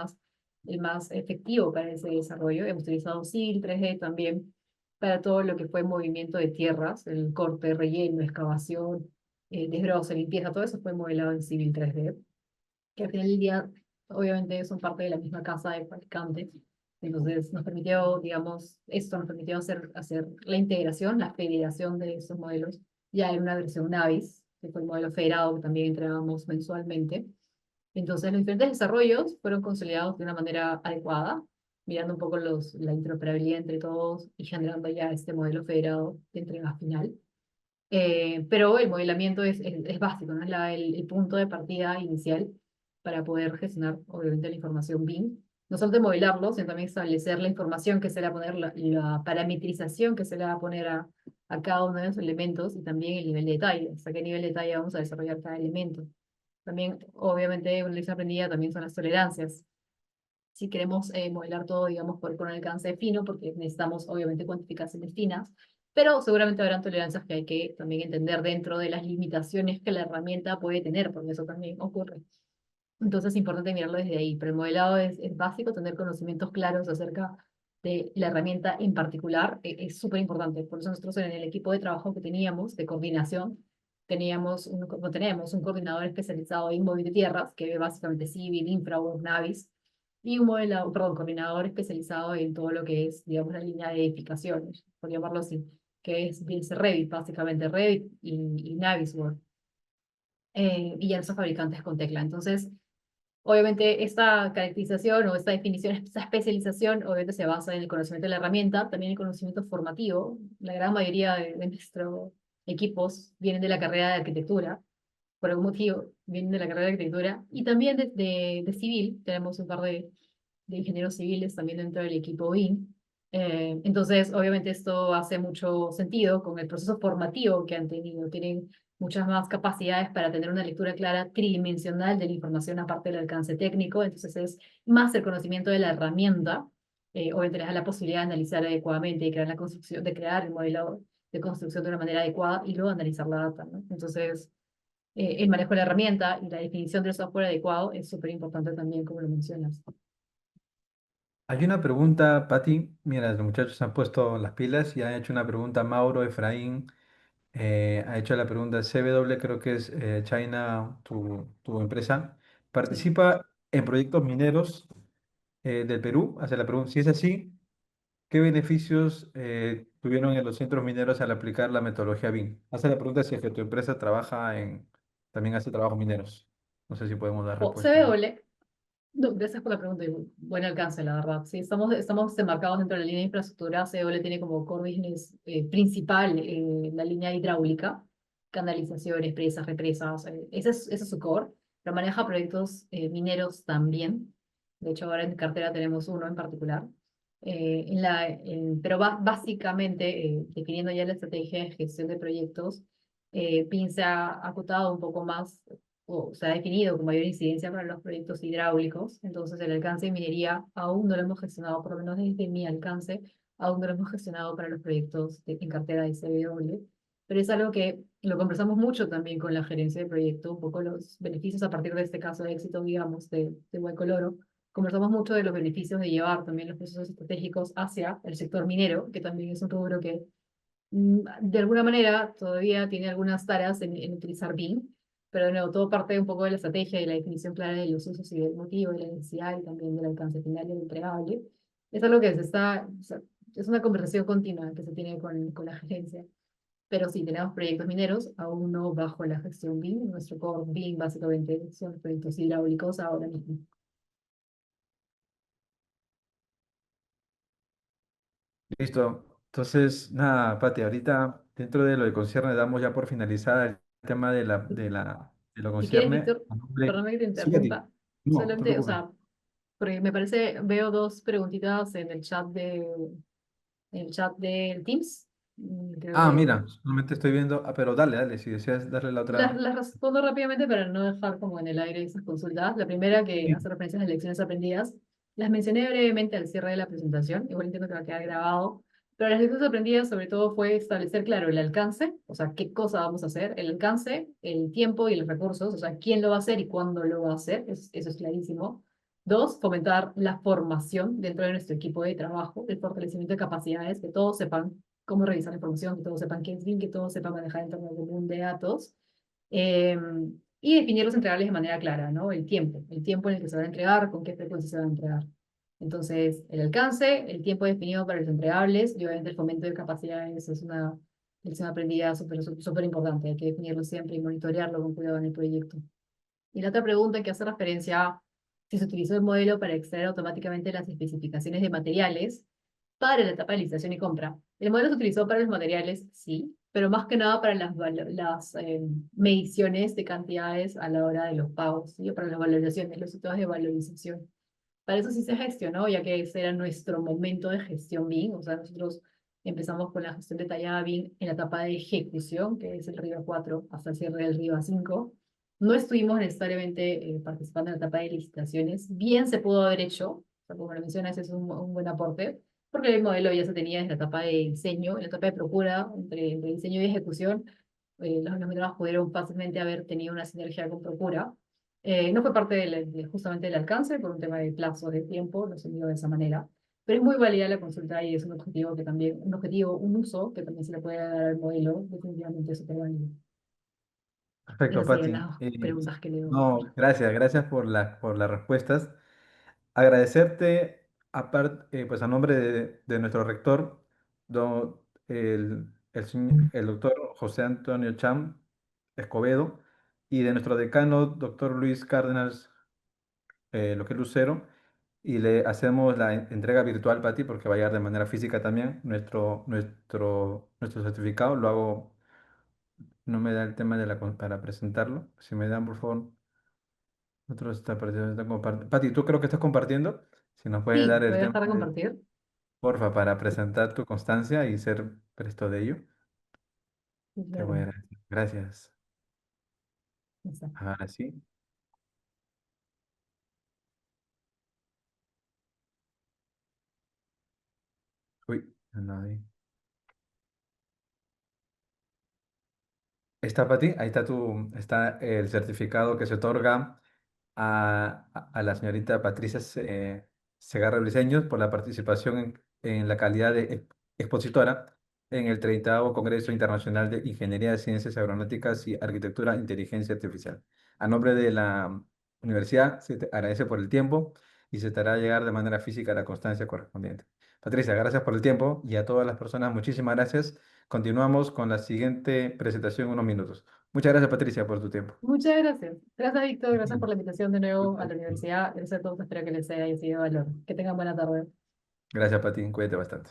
más efectivo para ese desarrollo. Hemos utilizado Civil 3D también para todo lo que fue movimiento de tierras, el corte, relleno, excavación, desbroce, limpieza, todo eso fue modelado en Civil 3D, que al final del día obviamente son parte de la misma casa de fabricantes. Entonces nos permitió, digamos, esto nos permitió hacer la integración, la federación de esos modelos ya en una versión Navis, que fue el modelo federado que también entregábamos mensualmente. Entonces los diferentes desarrollos fueron consolidados de una manera adecuada. mirando un poco la interoperabilidad entre todos y generando ya este modelo federado de entrega final. Pero el modelamiento es básico, ¿no? Es el punto de partida inicial para poder gestionar, obviamente, la información BIM. No solo de modelarlo, sino también establecer la información que se le va a poner, la parametrización que se le va a poner a cada uno de los elementos y también el nivel de detalle, hasta qué nivel de detalle vamos a desarrollar cada elemento. También, obviamente, una lección aprendida también son las tolerancias. Si queremos modelar todo, digamos, con un alcance fino, porque necesitamos, obviamente, cuantificaciones finas, pero seguramente habrán tolerancias que hay que también entender dentro de las limitaciones que la herramienta puede tener, porque eso también ocurre. Entonces es importante mirarlo desde ahí, pero el modelado es básico, tener conocimientos claros acerca de la herramienta en particular es súper importante. Por eso nosotros en el equipo de trabajo que teníamos, de coordinación, tenemos un coordinador especializado en móvil de tierras, que ve básicamente civil, infra, web, navis, y un modelado, perdón, coordinador especializado en todo lo que es, digamos, la línea de edificaciones, por llamarlo así, que es Revit, básicamente Revit y Navisworks, y ya esos fabricantes con tecla. Entonces, obviamente, esta caracterización o esta definición, esta especialización, obviamente se basa en el conocimiento de la herramienta, también el conocimiento formativo. La gran mayoría de nuestros equipos vienen de la carrera de arquitectura, por algún motivo vienen de la carrera de arquitectura, y también de civil, tenemos un par de ingenieros civiles también dentro del equipo BIM. Entonces, obviamente esto hace mucho sentido con el proceso formativo que han tenido. Tienen muchas más capacidades para tener una lectura clara tridimensional de la información aparte del alcance técnico. Entonces es más el conocimiento de la herramienta. Obviamente les da la posibilidad de analizar adecuadamente y crear la construcción, de crear el modelo de construcción de una manera adecuada y luego analizar la data, ¿no? Entonces, el manejo de la herramienta y la definición del software adecuado es súper importante también, como lo mencionas. Hay una pregunta, Pati. Mira, los muchachos han puesto las pilas y han hecho una pregunta. Mauro Efraín ha hecho la pregunta. CW, creo que es China, tu empresa. Sí. ¿Participa en proyectos mineros del Perú? Hace la pregunta. Si es así, ¿qué beneficios tuvieron en los centros mineros al aplicar la metodología BIM? Hace la pregunta si es que tu empresa también hace trabajos mineros. No sé si podemos dar O respuesta ahí. CBOL, no, gracias por la pregunta y buen alcance, la verdad. Sí, estamos enmarcados dentro de la línea de infraestructura. CBOL tiene como core business principal la línea hidráulica, canalizaciones, presas, represas. Ese es su core, pero maneja proyectos mineros también. De hecho, ahora en cartera tenemos uno en particular. Pero básicamente, definiendo ya la estrategia de gestión de proyectos, PIN se ha acotado un poco más o se ha definido con mayor incidencia para los proyectos hidráulicos. Entonces, el alcance de minería aún no lo hemos gestionado, por lo menos desde mi alcance, aún no lo hemos gestionado para los proyectos en cartera de CBW. Pero es algo que lo conversamos mucho también con la gerencia de proyecto, un poco los beneficios a partir de este caso de éxito, digamos, de Huaycoloro. Conversamos mucho de los beneficios de llevar también los procesos estratégicos hacia el sector minero, que también es un rubro que de alguna manera todavía tiene algunas taras en utilizar BIM, pero de nuevo, todo parte un poco de la estrategia y la definición clara de los usos y del motivo, de la necesidad y también del alcance final y del entregable. Es algo que o sea, es una conversación continua que se tiene con la gerencia. Pero sí, tenemos proyectos mineros, aún no bajo la gestión BIM. Nuestro core BIM básicamente son los proyectos hidráulicos ahora mismo. Listo. Entonces, nada, Pati, ahorita dentro de lo que concierne, damos ya por finalizada el tema de lo Si quieres, concierne. Víctor, A nombre- perdóname que te Sí, Pati. interrumpa. No, no te Solamente, o preocupes. sea, porque me parece, veo dos preguntitas en el chat del Teams. Creo Ah, que mira, solamente estoy viendo. Ah, pero dale, dale, si deseas darle la otra. las respondo rápidamente para no dejar como en el aire esas consultas. La primera, que Sí. hace referencia a las lecciones aprendidas, las mencioné brevemente al cierre de la presentación, igual entiendo que va a quedar grabado, pero las lecciones aprendidas sobre todo fue establecer claro el alcance, o sea, qué cosa vamos a hacer, el alcance, el tiempo y los recursos, o sea, quién lo va a hacer y cuándo lo va a hacer, eso es clarísimo. Dos, fomentar la formación dentro de nuestro equipo de trabajo, el fortalecimiento de capacidades, que todos sepan cómo revisar la información, que todos sepan qué es bien, que todos sepan manejar el entorno común de datos. eh, y definir los entregables de manera clara, ¿no? El tiempo en el que se va a entregar, con qué frecuencia se va a entregar. Entonces, el alcance, el tiempo definido para los entregables y obviamente el fomento de capacidades es una lección aprendida súper importante. Hay que definirlo siempre y monitorearlo con cuidado en el proyecto. Y la otra pregunta que hace referencia Si se utilizó el modelo para extraer automáticamente las especificaciones de materiales para la etapa de licitación y compra. El modelo se utilizó para los materiales, sí, pero más que nada para las mediciones de cantidades a la hora de los pagos, ¿sí? O para las valorizaciones, los sistemas de valorización. Para eso sí se gestionó, ya que ese era nuestro momento de gestión BIM. O sea, nosotros empezamos con la gestión detallada BIM en la etapa de ejecución, que es el RIVA 4 hasta el cierre del RIVA 5. No estuvimos necesariamente participando en la etapa de licitaciones. Bien se pudo haber hecho, o sea, como lo mencionas, es un buen aporte, porque el modelo ya se tenía desde la etapa de diseño, en la etapa de procura, entre diseño y ejecución. Los menores pudieron fácilmente haber tenido una sinergia con procura. No fue parte justamente del alcance, por un tema de plazo de tiempo, no se dio de esa manera. Pero es muy válida la consulta y es un objetivo que también, un objetivo, un uso que también se le puede dar al modelo, definitivamente es súper válido. Perfecto, Esas serían Pati. las preguntas que le doy. No, gracias, gracias por las respuestas. Agradecerte, pues a nombre de nuestro rector, el doctor José Antonio Cham Escobedo, y de nuestro decano, doctor Luis Cárdenas lo que es Lucero, y le hacemos la entrega virtual para ti porque va a llegar de manera física también. Nuestro certificado lo hago, no me da el tema para presentarlo. Si me dan, por favor, otros está perdiendo, Pati, tú creo que estás compartiendo. Si nos puedes Sí, dar voy el a tema dejar de de, compartir. porfa, para presentar tu constancia y ser presto de ello. Sí, Te claro. voy a agradecer. Gracias. Está. Ahora sí. Uy, no, ahí. Está para ti, ahí está el certificado que se otorga a la señorita Patricia Segarra Briceños por la participación en la calidad de expositora en el 30º Congreso Internacional de Ingeniería de Ciencias Aeronáuticas y Arquitectura e Inteligencia Artificial. A nombre de la universidad, se te agradece por el tiempo y se te hará llegar de manera física la constancia correspondiente. Patricia, gracias por el tiempo y a todas las personas, muchísimas gracias. Continuamos con la siguiente presentación en unos minutos. Muchas gracias, Patricia, por tu tiempo. Muchas gracias. Gracias, Víctor. Gracias por Ujú. la invitación de nuevo a la universidad. Gracias a todos. Espero que les haya sido de valor. Que tengan buena tarde. Gracias, Pati. Cuídate bastante.